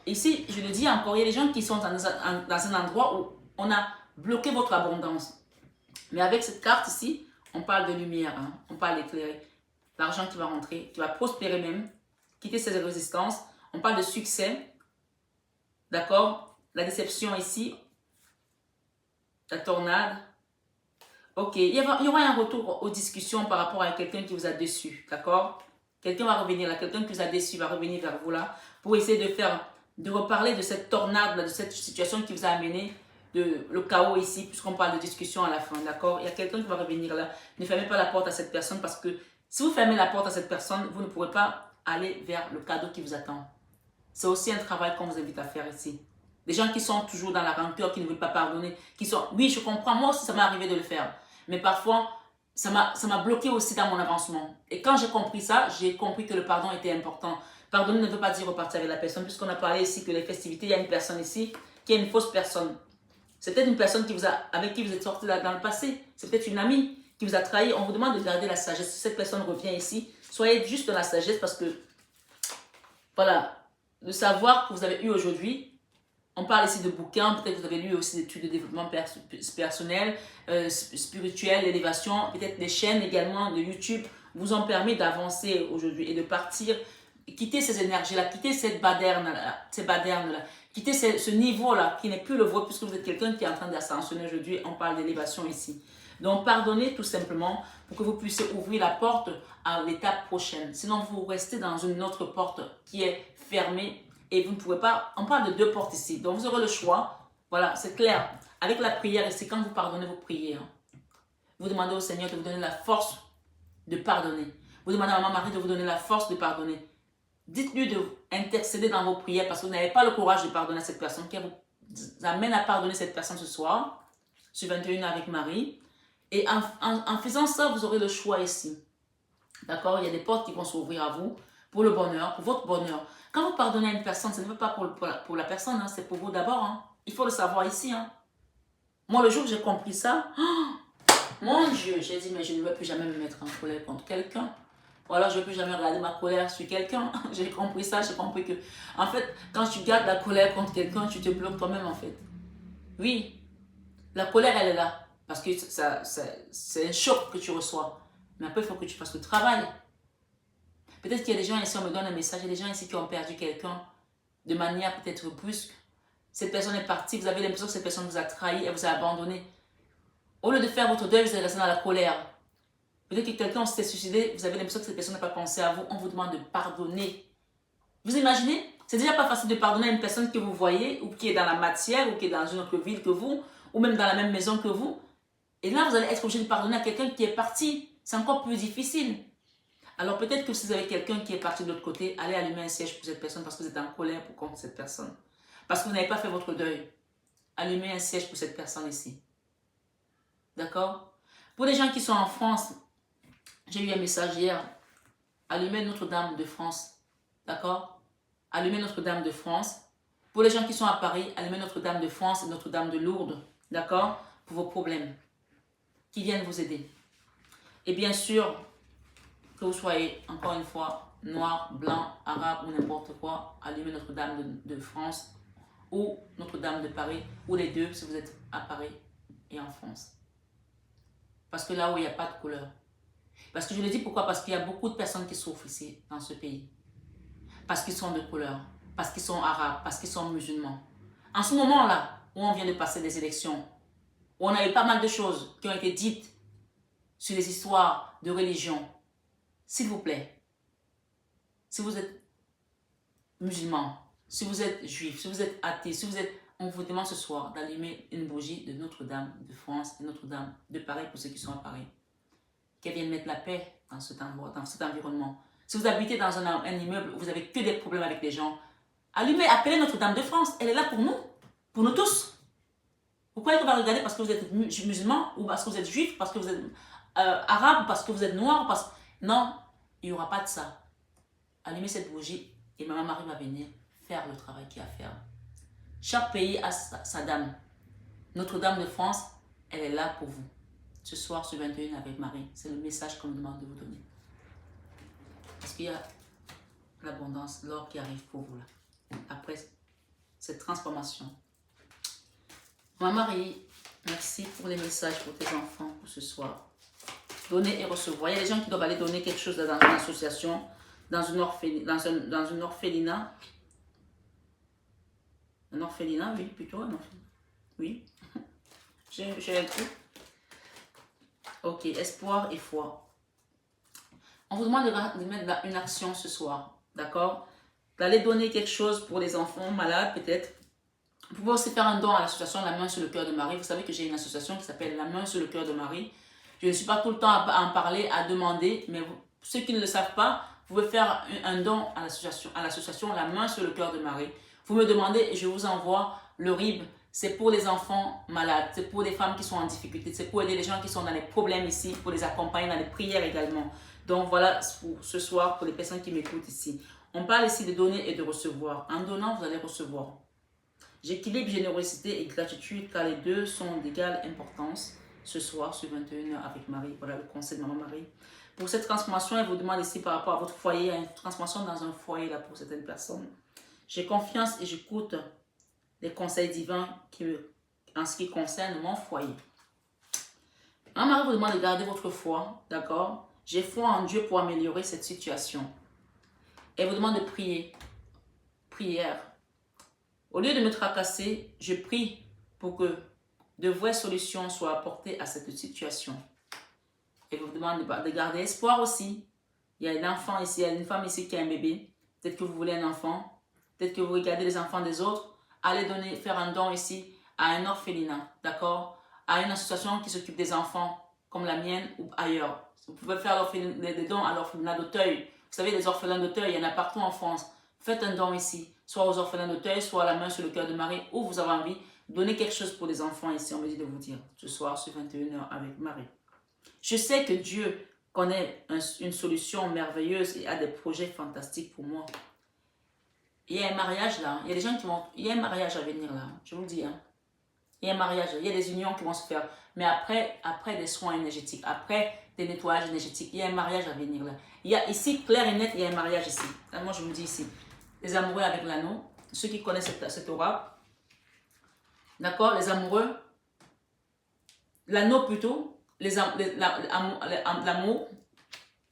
Ici, je le dis encore, il y a des gens qui sont dans un endroit où on a bloqué votre abondance. Mais avec cette carte ici, on parle de lumière, hein? On parle d'éclairer. L'argent qui va rentrer, qui va prospérer même, quitter ses résistances. On parle de succès. D'accord? La déception ici. La tornade. Ok, il y aura un retour aux discussions par rapport à quelqu'un qui vous a déçu. D'accord? Quelqu'un va revenir là, quelqu'un qui vous a déçu va revenir vers vous là pour essayer de reparler de cette tornade, là, de cette situation qui vous a amené le chaos ici, puisqu'on parle de discussion à la fin, d'accord? Il y a quelqu'un qui va revenir là. Ne fermez pas la porte à cette personne parce que si vous fermez la porte à cette personne, vous ne pourrez pas aller vers le cadeau qui vous attend. C'est aussi un travail qu'on vous invite à faire ici. Des gens qui sont toujours dans la rancœur, qui ne veulent pas pardonner, qui sont... Oui, je comprends, moi aussi ça m'est arrivé de le faire. Mais parfois, ça m'a bloqué aussi dans mon avancement. Et quand j'ai compris ça, j'ai compris que le pardon était important. Pardonner ne veut pas dire repartir avec la personne, puisqu'on a parlé ici que les festivités, il y a une personne ici qui est une fausse personne. C'est peut-être une personne avec qui vous êtes sorti dans le passé. C'est peut-être une amie qui vous a trahi. On vous demande de garder la sagesse. Si cette personne revient ici, soyez juste dans la sagesse parce que, voilà, le savoir que vous avez eu aujourd'hui, on parle ici de bouquins, peut-être que vous avez lu aussi des études de développement personnel, spirituel, d'élévation, peut-être des chaînes également de YouTube vous ont permis d'avancer aujourd'hui et de partir, quitter ces énergies-là, quitter ces badernes-là, quitter ce niveau-là qui n'est plus le vôtre puisque vous êtes quelqu'un qui est en train d'ascensionner aujourd'hui. On parle d'élévation ici. Donc, pardonnez tout simplement pour que vous puissiez ouvrir la porte à l'étape prochaine. Sinon, vous restez dans une autre porte qui est fermée et vous ne pouvez pas... On parle de deux portes ici. Donc, vous aurez le choix. Voilà, c'est clair. Avec la prière ici, quand vous pardonnez, vous priez. Vous demandez au Seigneur de vous donner la force de pardonner. Vous demandez à Maman Marie de vous donner la force de pardonner. Dites-lui d'intercéder dans vos prières parce que vous n'avez pas le courage de pardonner à cette personne qui vous amène à pardonner cette personne ce soir, sur 21 avec Marie. Et en faisant ça, vous aurez le choix ici. D'accord? Il y a des portes qui vont s'ouvrir à vous pour le bonheur, pour votre bonheur. Quand vous pardonnez à une personne, ce n'est pas pour la personne, hein, c'est pour vous d'abord. Hein. Il faut le savoir ici. Hein. Moi, le jour où j'ai compris ça, mon Dieu, j'ai dit, mais je ne veux plus jamais me mettre en colère contre quelqu'un. Ou alors, je ne veux plus jamais regarder ma colère sur quelqu'un. J'ai compris ça, j'ai compris que, en fait, quand tu gardes la colère contre quelqu'un, tu te bloques toi-même, en fait. Oui, la colère, elle est là. Parce que c'est un choc que tu reçois. Mais après, il faut que tu fasses le travail. Peut-être qu'il y a des gens ici, on me donne un message, il y a des gens ici qui ont perdu quelqu'un de manière peut-être brusque. Cette personne est partie, vous avez l'impression que cette personne vous a trahi, elle vous a abandonné. Au lieu de faire votre deuil, vous êtes resté dans la colère. Peut-être que quelqu'un s'est suicidé, vous avez l'impression que cette personne n'a pas pensé à vous, on vous demande de pardonner. Vous imaginez? C'est déjà pas facile de pardonner à une personne que vous voyez, ou qui est dans la matière, ou qui est dans une autre ville que vous, ou même dans la même maison que vous. Et là, vous allez être obligé de pardonner à quelqu'un qui est parti. C'est encore plus difficile. Alors peut-être que si vous avez quelqu'un qui est parti de l'autre côté, allez allumer un siège pour cette personne parce que vous êtes en colère contre cette personne. Parce que vous n'avez pas fait votre deuil. Allumez un siège pour cette personne ici. D'accord? Pour les gens qui sont en France, j'ai eu un message hier. Allumez Notre-Dame de France. D'accord? Allumez Notre-Dame de France. Pour les gens qui sont à Paris, allumez Notre-Dame de France et Notre-Dame de Lourdes. D'accord? Pour vos problèmes. Qui viennent vous aider. Et bien sûr, que vous soyez, encore une fois, noir, blanc, arabe ou n'importe quoi, allumez Notre-Dame de France ou Notre-Dame de Paris, ou les deux si vous êtes à Paris et en France. Parce que là où il n'y a pas de couleur. Parce que je le dis pourquoi? Parce qu'il y a beaucoup de personnes qui souffrent ici, dans ce pays. Parce qu'ils sont de couleur, parce qu'ils sont arabes, parce qu'ils sont musulmans. En ce moment-là, où on vient de passer des élections, où on a eu pas mal de choses qui ont été dites sur les histoires de religion, s'il vous plaît, si vous êtes musulman, si vous êtes juif, si vous êtes athée, si vous êtes... On vous demande ce soir d'allumer une bougie de Notre-Dame de France et Notre-Dame de Paris pour ceux qui sont à Paris. Qu'elle vienne mettre la paix dans cet environnement. Si vous habitez dans un immeuble où vous n'avez que des problèmes avec les gens, allumez, appelez Notre-Dame de France. Elle est là pour nous tous. Pourquoi est-ce qu'on va regarder parce que vous êtes musulman ou parce que vous êtes juif, parce que vous êtes arabe, parce que vous êtes noir, parce... Non, il n'y aura pas de ça. Allumez cette bougie et Maman Marie va venir faire le travail qu'il y a à faire. Chaque pays a sa dame. Notre-Dame de France, elle est là pour vous. Ce soir, sur 21 avec Marie, c'est le message qu'on me demande de vous donner. Parce qu'il y a l'abondance, l'or qui arrive pour vous là. Après cette transformation. Maman Marie, merci pour les messages pour tes enfants pour ce soir. Donner et recevoir. Il y a des gens qui doivent aller donner quelque chose dans une association, dans une orphelinat. Un orphelinat, oui, plutôt un orphelinat. Oui. J'ai un truc. Ok, espoir et foi. On vous demande de mettre une action ce soir, d'accord? D'aller donner quelque chose pour les enfants malades, peut-être. Vous pouvez aussi faire un don à l'association La Main sur le Cœur de Marie. Vous savez que j'ai une association qui s'appelle La Main sur le Cœur de Marie. Je ne suis pas tout le temps à en parler, à demander, mais ceux qui ne le savent pas, vous pouvez faire un don à l'association La Main sur le Cœur de Marie. Vous me demandez et je vous envoie le RIB. C'est pour les enfants malades, c'est pour les femmes qui sont en difficulté, c'est pour aider les gens qui sont dans les problèmes ici, pour les accompagner dans les prières également. Donc voilà pour ce soir, pour les personnes qui m'écoutent ici. On parle ici de donner et de recevoir. En donnant, vous allez recevoir. J'équilibre générosité et gratitude car les deux sont d'égale importance. Ce soir, sur 21h avec Marie, voilà le conseil de Maman Marie. Pour cette transformation, elle vous demande ici par rapport à votre foyer, il y a une transformation dans un foyer là pour certaines personnes. J'ai confiance et j'écoute les conseils divins en ce qui concerne mon foyer. Maman Marie vous demande de garder votre foi, d'accord? J'ai foi en Dieu pour améliorer cette situation. Elle vous demande de prier. Prière. Au lieu de me tracasser, je prie pour que de vraies solutions soient apportées à cette situation. Elle vous demande de garder espoir aussi. Il y a un enfant ici, il y a une femme ici qui a un bébé. Peut-être que vous voulez un enfant. Peut-être que vous regardez les enfants des autres. Allez faire un don ici à un orphelinat, d'accord? À une association qui s'occupe des enfants, comme la mienne ou ailleurs. Vous pouvez faire des dons à l'orphelinat d'Auteuil. Vous savez, les orphelins d'Auteuil, il y en a partout en France. Faites un don ici, soit aux orphelins d'Auteuil, soit à La Main sur le Cœur de Marie, où vous avez envie. Donnez quelque chose pour les enfants ici, on me dit de vous dire, ce soir sur 21h avec Marie. Je sais que Dieu connaît une solution merveilleuse et a des projets fantastiques pour moi. Il y a un mariage là, il y a des gens qui vont... Il y a un mariage à venir là, je vous le dis. Hein. Il y a un mariage, il y a des unions qui vont se faire. Mais après des soins énergétiques, après des nettoyages énergétiques, il y a un mariage à venir là. Il y a ici, clair et net, il y a un mariage ici. Là, moi, je me dis ici, les amoureux avec l'anneau, ceux qui connaissent cette aura, d'accord, les amoureux, l'anneau plutôt, l'amour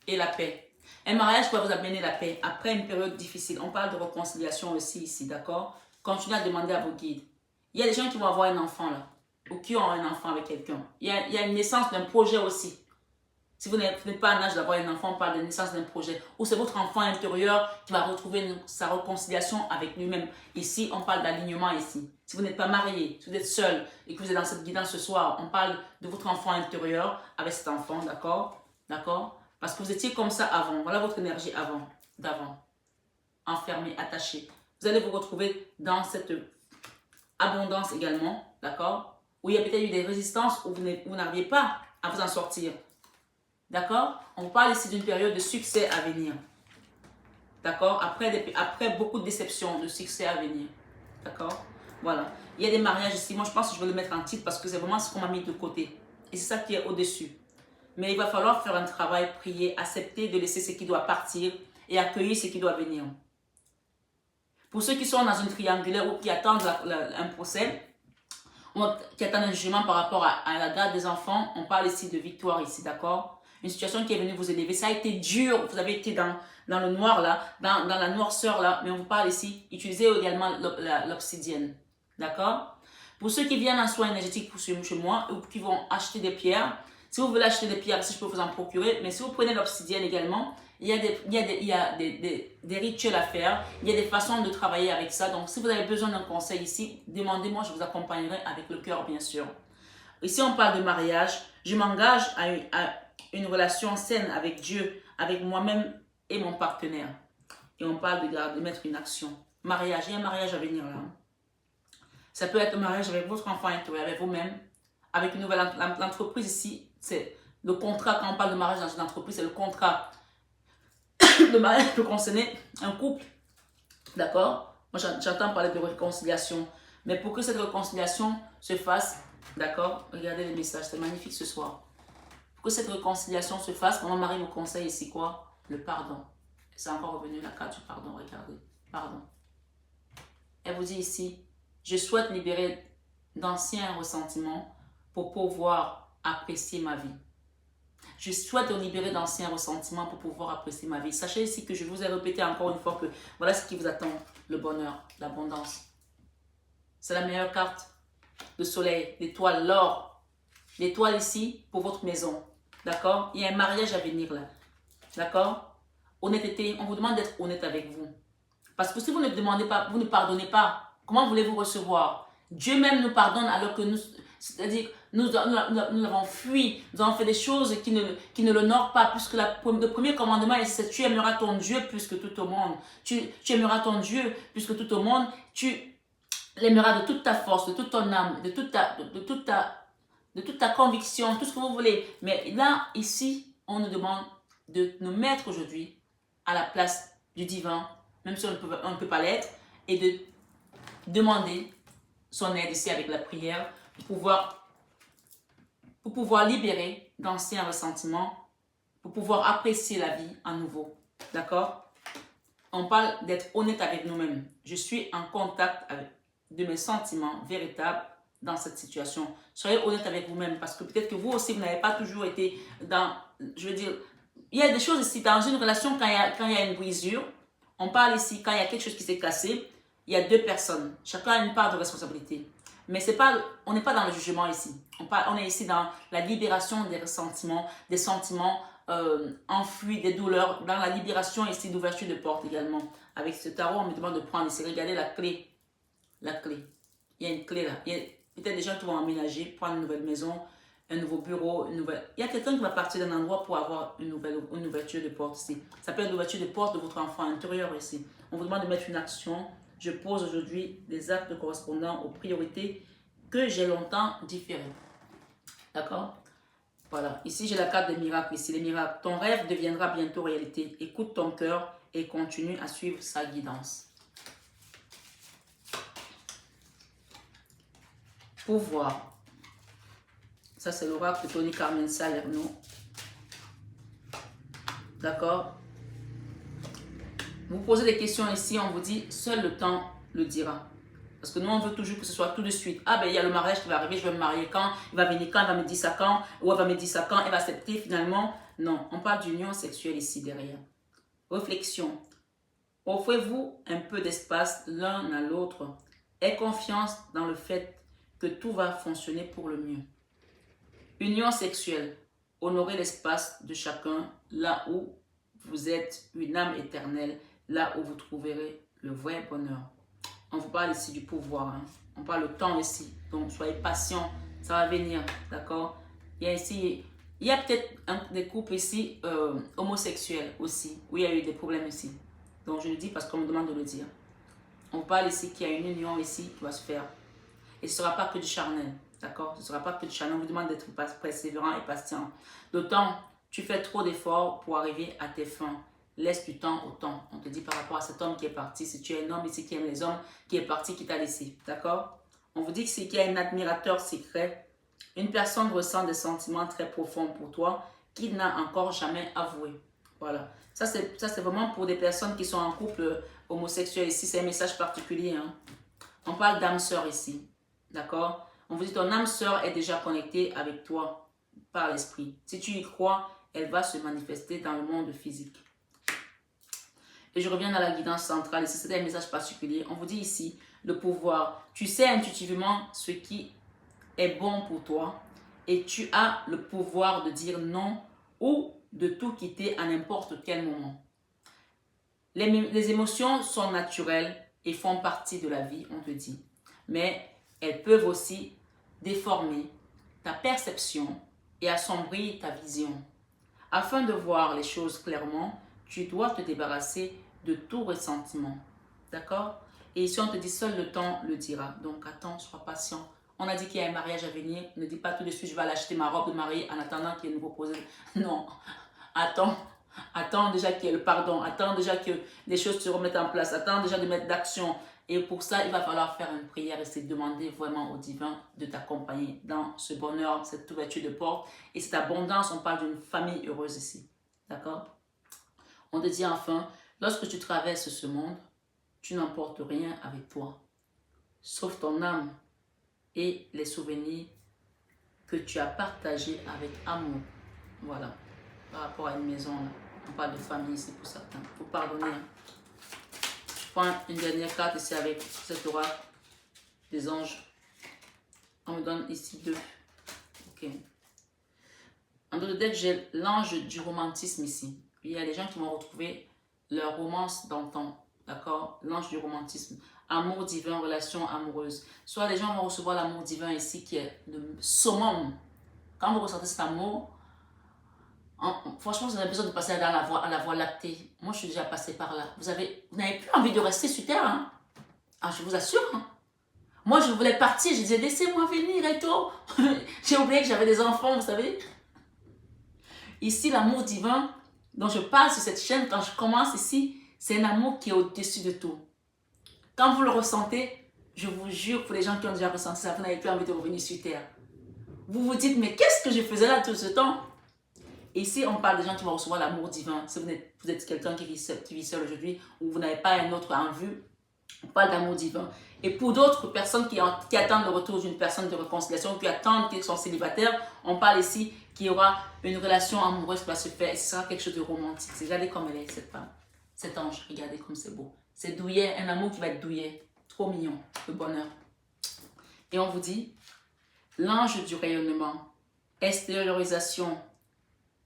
et la paix. Un mariage va vous amener la paix après une période difficile. On parle de réconciliation aussi ici, d'accord? Continuez à demander à vos guides. Il y a des gens qui vont avoir un enfant là, ou qui ont un enfant avec quelqu'un. Il y a une naissance d'un projet aussi. Si vous n'êtes pas en âge d'avoir un enfant, on parle de naissance d'un projet. Ou c'est votre enfant intérieur qui va retrouver sa réconciliation avec lui-même. Ici, on parle d'alignement ici. Si vous n'êtes pas marié, si vous êtes seul et que vous êtes dans cette guidance ce soir, on parle de votre enfant intérieur avec cet enfant, d'accord? D'accord? Parce que vous étiez comme ça avant. Voilà votre énergie d'avant. Enfermé, attaché. Vous allez vous retrouver dans cette abondance également, d'accord? Où il y a peut-être eu des résistances où vous n'arriviez pas à vous en sortir. D'accord? On parle ici d'une période de succès à venir. D'accord? Après beaucoup de déceptions, de succès à venir. D'accord? Voilà. Il y a des mariages ici. Moi, je pense que je vais le mettre en titre parce que c'est vraiment ce qu'on m'a mis de côté. Et c'est ça qui est au-dessus. Mais il va falloir faire un travail, prier, accepter de laisser ce qui doit partir et accueillir ce qui doit venir. Pour ceux qui sont dans une triangulaire ou qui attendent un procès, ou qui attendent un jugement par rapport à la garde des enfants, on parle ici de victoire ici, d'accord? Une situation qui est venue vous élever. Ça a été dur. Vous avez été dans le noir là, dans la noirceur là. Mais on vous parle ici. Utilisez également l'obsidienne. D'accord? Pour ceux qui viennent en soins énergétiques chez moi ou qui vont acheter des pierres, si vous voulez acheter des pierres, si je peux vous en procurer. Mais si vous prenez l'obsidienne également, il y a des rituels à faire. Il y a des façons de travailler avec ça. Donc, si vous avez besoin d'un conseil ici, demandez-moi. Je vous accompagnerai avec le cœur, bien sûr. Ici, on parle de mariage. Je m'engage à une relation saine avec Dieu, avec moi-même et mon partenaire. Et on parle de mettre une action. Mariage, il y a un mariage à venir là. Ça peut être un mariage avec votre enfant intérieur, avec vous-même, avec une nouvelle entreprise ici. C'est le contrat, quand on parle de mariage dans une entreprise, c'est le contrat. Le mariage peut concerner un couple. D'accord? Moi, j'entends parler de réconciliation. Mais pour que cette réconciliation se fasse, d'accord? Regardez les messages, c'est magnifique ce soir. Pour que cette réconciliation se fasse, Maman Marie me conseille ici quoi? Le pardon. C'est encore revenu la carte du pardon, regardez. Pardon. Elle vous dit ici, je souhaite libérer d'anciens ressentiments pour pouvoir apprécier ma vie. Je souhaite libérer d'anciens ressentiments pour pouvoir apprécier ma vie. Sachez ici que je vous ai répété encore une fois que voilà ce qui vous attend, le bonheur, l'abondance. C'est la meilleure carte. Le soleil, l'étoile, l'or. L'étoile ici pour votre maison. D'accord? Il y a un mariage à venir là. D'accord? Honnêteté, on vous demande d'être honnête avec vous. Parce que si vous ne demandez pas, vous ne pardonnez pas, comment voulez-vous recevoir? Dieu même nous pardonne alors que nous, c'est-à-dire, nous avons fui, nous avons fait des choses qui ne l'honorent pas, puisque le premier commandement, c'est tu aimeras ton Dieu plus que tout au monde. Tu aimeras ton Dieu plus que tout au monde. Tu l'aimeras de toute ta force, de toute ton âme, de toute ta conviction, tout ce que vous voulez. Mais là, ici, on nous demande de nous mettre aujourd'hui à la place du divin, même si on ne peut pas l'être, et de demander son aide ici avec la prière pour pouvoir libérer d'anciens ressentiments, pour pouvoir apprécier la vie à nouveau. D'accord? On parle d'être honnête avec nous-mêmes. Je suis en contact de mes sentiments véritables dans cette situation. Soyez honnête avec vous-même parce que peut-être que vous aussi, vous n'avez pas toujours été dans, je veux dire, il y a des choses ici dans une relation quand il y a une brisure. On parle ici quand il y a quelque chose qui s'est cassé. Il y a deux personnes. Chacun a une part de responsabilité. Mais on n'est pas dans le jugement ici. On est ici dans la libération des ressentiments, des sentiments enfouis, des douleurs, dans la libération ici d'ouverture de porte également. Avec ce tarot, on me demande de prendre ici. Regardez la clé. La clé. Il y a une clé là. Il y a peut-être des gens qui vont emménager, prendre une nouvelle maison, un nouveau bureau, il y a quelqu'un qui va partir d'un endroit pour avoir une ouverture de porte ici. Ça peut être l'ouverture de porte de votre enfant intérieur ici. On vous demande de mettre une action. Je pose aujourd'hui des actes correspondant aux priorités que j'ai longtemps différées. D'accord? Voilà. Ici, j'ai la carte des miracles. Ici, les miracles. Ton rêve deviendra bientôt réalité. Écoute ton cœur et continue à suivre sa guidance. Pouvoir. Ça, c'est l'oracle de Tony Carmen Salerno. D'accord? Vous posez des questions ici, on vous dit, seul le temps le dira. Parce que nous, on veut toujours que ce soit tout de suite. Ah, ben, il y a le mariage qui va arriver, je vais me marier quand? Il va venir quand? Il va me dire ça quand? Ou elle va me dire ça quand? Elle va accepter finalement? Non, on parle d'union sexuelle ici derrière. Réflexion. Offrez-vous un peu d'espace l'un à l'autre. Aie confiance dans le fait que tout va fonctionner pour le mieux. Union sexuelle. Honorez l'espace de chacun là où vous êtes une âme éternelle, là où vous trouverez le vrai bonheur. On vous parle ici du pouvoir. Hein. On parle le temps ici. Donc, soyez patient. Ça va venir. D'accord? Il y a peut-être des couples ici homosexuels aussi, où il y a eu des problèmes ici. Donc, je le dis parce qu'on me demande de le dire. On parle ici qu'il y a une union ici qui va se faire. Et ce ne sera pas que du charnel. D'accord? Ce ne sera pas que du charnel. On vous demande d'être persévérant et patient. D'autant, tu fais trop d'efforts pour arriver à tes fins. Laisse du temps au temps. On te dit par rapport à cet homme qui est parti. Si tu es un homme ici qui aime les hommes, qui est parti, qui t'a laissé. D'accord? On vous dit que c'est qu'il y a un admirateur secret. Une personne ressent des sentiments très profonds pour toi qu'il n'a encore jamais avoué. Voilà. Ça, c'est vraiment pour des personnes qui sont en couple homosexuel. Ici, c'est un message particulier. Hein. On parle d'âme sœur ici. D'accord? On vous dit ton âme sœur est déjà connectée avec toi par l'esprit. Si tu y crois, elle va se manifester dans le monde physique. Et je reviens à la guidance centrale. Ici, c'est un message particulier. On vous dit ici, le pouvoir. Tu sais intuitivement ce qui est bon pour toi et tu as le pouvoir de dire non ou de tout quitter à n'importe quel moment. Les émotions sont naturelles et font partie de la vie, on te dit. Mais elles peuvent aussi déformer ta perception et assombrir ta vision. Afin de voir les choses clairement, tu dois te débarrasser de tout ressentiment. D'accord? Et ici, on te dit seul le temps le dira. Donc, attends, sois patient. On a dit qu'il y a un mariage à venir. Ne dis pas tout de suite, je vais aller acheter ma robe de mariée en attendant qu'il y ait un nouveau projet. Non. Attends. Attends déjà qu'il y ait le pardon. Attends déjà que les choses se remettent en place. Attends déjà de mettre d'action. Et pour ça, il va falloir faire une prière et se demander vraiment au divin de t'accompagner dans ce bonheur, cette ouverture de porte et cette abondance. On parle d'une famille heureuse ici. D'accord? On te dit enfin, lorsque tu traverses ce monde, tu n'emportes rien avec toi, sauf ton âme et les souvenirs que tu as partagés avec amour. Voilà, par rapport à une maison, là. On parle de famille ici pour certains. Il faut pardonner. Hein. Je prends une dernière carte ici avec cette oracle des anges. On me donne ici deux. Ok. En d'autres deck, j'ai l'ange du romantisme ici. Il y a des gens qui vont retrouver leur romance d'antan. D'accord? L'ange du romantisme. Amour divin, relation amoureuse. Soit les gens vont recevoir l'amour divin ici qui est le summum. Quand vous ressentez cet amour, franchement, vous avez besoin de passer à la voie lactée. Moi, je suis déjà passée par là. Vous n'avez plus envie de rester sur Terre. Hein? Ah, je vous assure. Hein? Moi, je voulais partir. Je disais, laissez-moi venir et tout. J'ai oublié que j'avais des enfants, vous savez. Ici, l'amour divin dont je parle sur cette chaîne, quand je commence ici, c'est un amour qui est au-dessus de tout. Quand vous le ressentez, je vous jure, pour les gens qui ont déjà ressenti ça, vous n'avez plus envie de revenir sur Terre. Vous vous dites, mais qu'est-ce que je faisais là tout ce temps? Ici, on parle des gens qui vont recevoir l'amour divin. Si vous êtes quelqu'un qui vit seul aujourd'hui, ou vous n'avez pas un autre en vue, on parle d'amour divin. Et pour d'autres personnes qui attendent le retour d'une personne de réconciliation, qui attendent qu'ils sont célibataires, on parle ici qu'il y aura une relation amoureuse qui va se faire et ce sera quelque chose de romantique. Regardez comme elle est, cette femme. Cet ange, regardez comme c'est beau. C'est douillet, un amour qui va être douillet. Trop mignon, le bonheur. Et on vous dit, l'ange du rayonnement, extériorisation,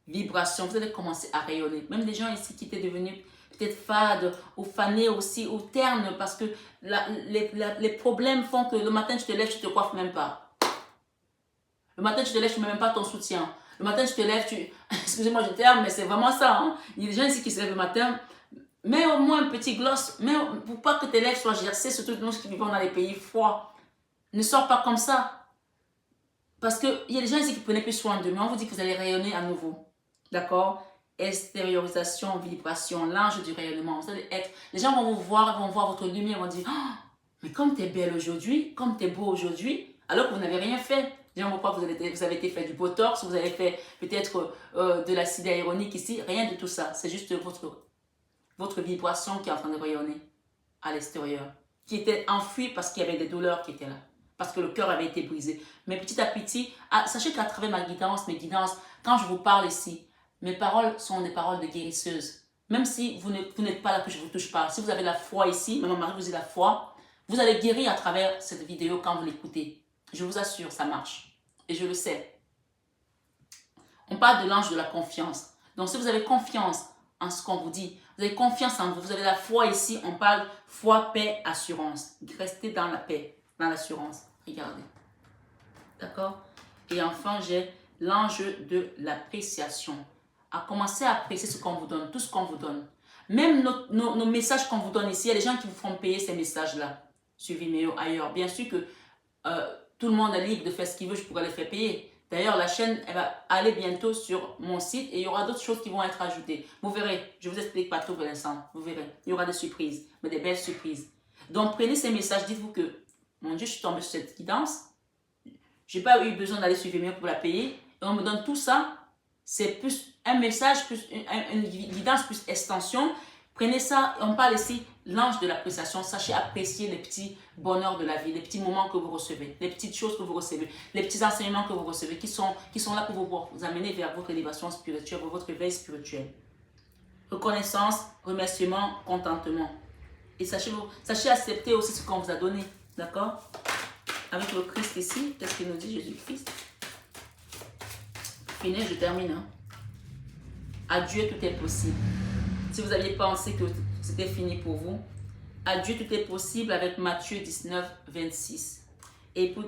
vibration, vous allez commencer à rayonner. Même des gens ici qui étaient devenus peut-être fades ou fanés aussi, ou ternes, parce que les problèmes font que le matin tu te lèves, tu ne te coiffes même pas. Le matin tu te lèves, tu ne mets même pas ton soutien. Le matin tu te lèves, excusez-moi je terme, mais c'est vraiment ça. Hein? Il y a des gens ici qui se lèvent le matin, mets au moins un petit gloss, mais pour pas que tes lèvres soient gercées, surtout nous qui vivons dans les pays froids. Ne sors pas comme ça. Parce qu'il y a des gens ici qui prenaient plus soin d'eux, mais on vous dit que vous allez rayonner à nouveau. D'accord? Extériorisation, vibration, l'ange du rayonnement. Vous allez être, les gens vont vous voir, vont voir votre lumière, vont dire, oh, mais comme tu es belle aujourd'hui, comme tu es beau aujourd'hui, alors que vous n'avez rien fait. Dis-moi pourquoi vous avez été fait du botox, vous avez fait peut-être de l'acide hyaluronique ici, rien de tout ça. C'est juste votre vibration qui est en train de rayonner à l'extérieur, qui était enfouie parce qu'il y avait des douleurs qui étaient là, parce que le cœur avait été brisé. Mais petit à petit, sachez qu'à travers mes guidances, quand je vous parle ici, mes paroles sont des paroles de guérisseuses. Même si vous n'êtes pas là que je ne vous touche pas, si vous avez la foi ici, même Marie vous dit la foi, vous allez guérir à travers cette vidéo quand vous l'écoutez. Je vous assure, ça marche. Et je le sais. On parle de l'ange de la confiance. Donc si vous avez confiance en ce qu'on vous dit, vous avez confiance en vous, vous avez la foi ici, on parle foi, paix, assurance. Restez dans la paix, dans l'assurance. Regardez. D'accord? Et enfin, j'ai l'ange de l'appréciation. À commencer à apprécier ce qu'on vous donne, tout ce qu'on vous donne. Même nos messages qu'on vous donne ici, il y a des gens qui vous font payer ces messages-là sur Vimeo, ailleurs. Bien sûr que tout le monde est libre de faire ce qu'il veut, je pourrais les faire payer. D'ailleurs, la chaîne, elle va aller bientôt sur mon site et il y aura d'autres choses qui vont être ajoutées. Vous verrez, je ne vous explique pas tout pour l'instant, vous verrez. Il y aura des surprises, mais des belles surprises. Donc, prenez ces messages, dites-vous que, mon Dieu, je suis tombée sur cette guidance. Je n'ai pas eu besoin d'aller sur Vimeo pour la payer. Et on me donne tout ça. C'est plus un message, plus une guidance, plus extension. Prenez ça, on parle ici, l'ange de l'appréciation. Sachez apprécier les petits bonheurs de la vie, les petits moments que vous recevez, les petites choses que vous recevez, les petits enseignements que vous recevez, qui sont là pour vous amener vers votre élévation spirituelle, vers votre éveil spirituel. Reconnaissance, remerciement, contentement. Et sachez accepter aussi ce qu'on vous a donné. D'accord? Avec le Christ ici, qu'est-ce qu'il nous dit Jésus-Christ? Fini, je termine. Hein. À Dieu, tout est possible. Si vous aviez pensé que c'était fini pour vous, à Dieu, tout est possible avec Matthieu 19, 26. Et pour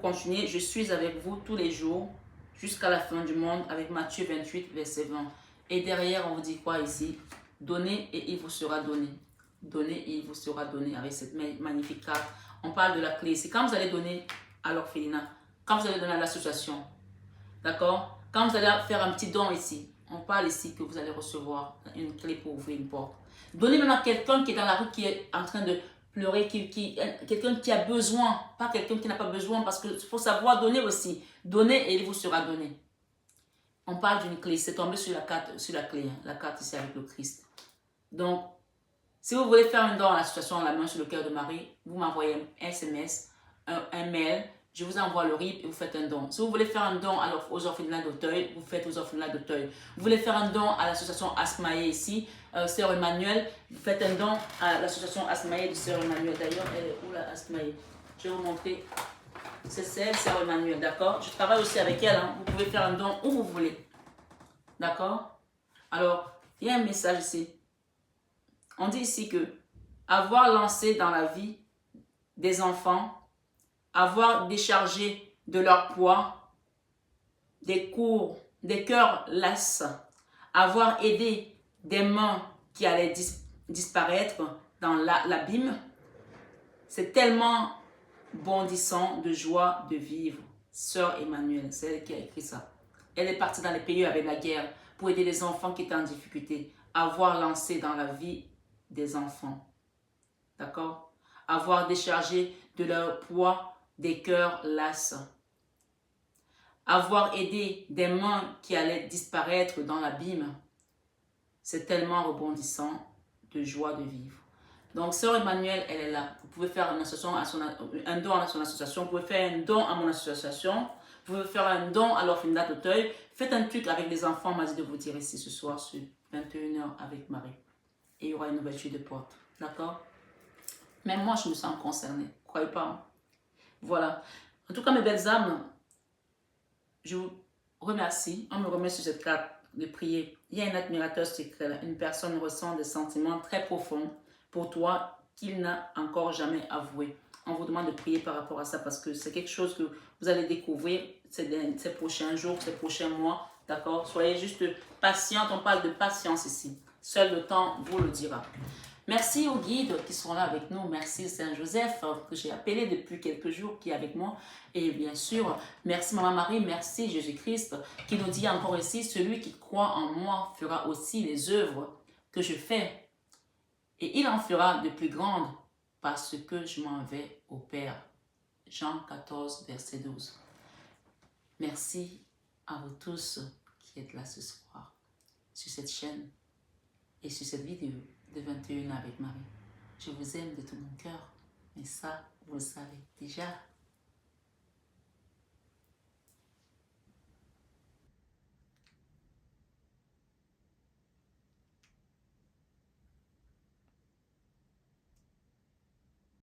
continuer, je suis avec vous tous les jours jusqu'à la fin du monde avec Matthieu 28, verset 20. Et derrière, on vous dit quoi ici? Donnez et il vous sera donné. Donnez et il vous sera donné avec cette magnifique carte. On parle de la clé. C'est quand vous allez donner à l'orphelinat, quand vous allez donner à l'association, d'accord? Quand vous allez faire un petit don ici, on parle ici que vous allez recevoir une clé pour ouvrir une porte. Donnez même à quelqu'un qui est dans la rue, qui est en train de pleurer, quelqu'un qui a besoin, pas quelqu'un qui n'a pas besoin, parce qu'il faut savoir donner aussi. Donnez et il vous sera donné. On parle d'une clé, c'est tombé sur la clé, hein, la carte ici avec le Christ. Donc, si vous voulez faire un don à l'association La Main sur le cœur de Marie, vous m'envoyez un SMS, un mail, je vous envoie le RIB et vous faites un don. Si vous voulez faire un don aux orphelinats d'Auteuil, vous faites aux orphelinats d'Auteuil. Vous voulez faire un don à l'association Asmae ici, Sœur Emmanuel, vous faites un don à l'association Asmae de Sœur Emmanuel. D'ailleurs, elle est où la Asmae? Je vais vous montrer. C'est celle, Sœur Emmanuel, d'accord? Je travaille aussi avec elle, hein. Vous pouvez faire un don où vous voulez. D'accord? Alors, il y a un message ici. On dit ici que avoir lancé dans la vie des enfants, avoir déchargé de leur poids, des cœurs lasses, avoir aidé des mains qui allaient disparaître dans l'abîme, c'est tellement bondissant de joie de vivre. Sœur Emmanuel, c'est elle qui a écrit ça. Elle est partie dans les pays avec la guerre pour aider les enfants qui étaient en difficulté. Avoir lancé dans la vie des enfants. D'accord? Avoir déchargé de leur poids des cœurs lasses. Avoir aidé des mains qui allaient disparaître dans l'abîme. C'est tellement rebondissant de joie de vivre. Donc, Sœur Emmanuel, elle est là. Vous pouvez faire un don à son association. Vous pouvez faire un don à mon association. Vous pouvez faire un don à l'orphelinat d'Auteuil. Faites un truc avec les enfants. On m'a dit de vous dire ici ce soir sur 21h avec Marie. Et il y aura une ouverture de porte. D'accord? Même moi, je me sens concernée. Croyez pas. Hein? Voilà. En tout cas, mes belles âmes, je vous remercie. On me remet sur cette carte de prier. Il y a un admirateur secret là. Une personne ressent des sentiments très profonds pour toi qu'il n'a encore jamais avoué. On vous demande de prier par rapport à ça parce que c'est quelque chose que vous allez découvrir ces prochains jours, ces prochains mois. D'accord? Soyez juste patiente. On parle de patience ici. Seul le temps vous le dira. Merci aux guides qui sont là avec nous. Merci Saint-Joseph que j'ai appelé depuis quelques jours qui est avec moi. Et bien sûr, merci Maman Marie, merci Jésus-Christ qui nous dit encore ici, celui qui croit en moi fera aussi les œuvres que je fais. Et il en fera de plus grandes parce que je m'en vais au Père. Jean 14, verset 12. Merci à vous tous qui êtes là ce soir, sur cette chaîne et sur cette vidéo de 21 avec Marie. Je vous aime de tout mon cœur, mais ça, vous le savez déjà.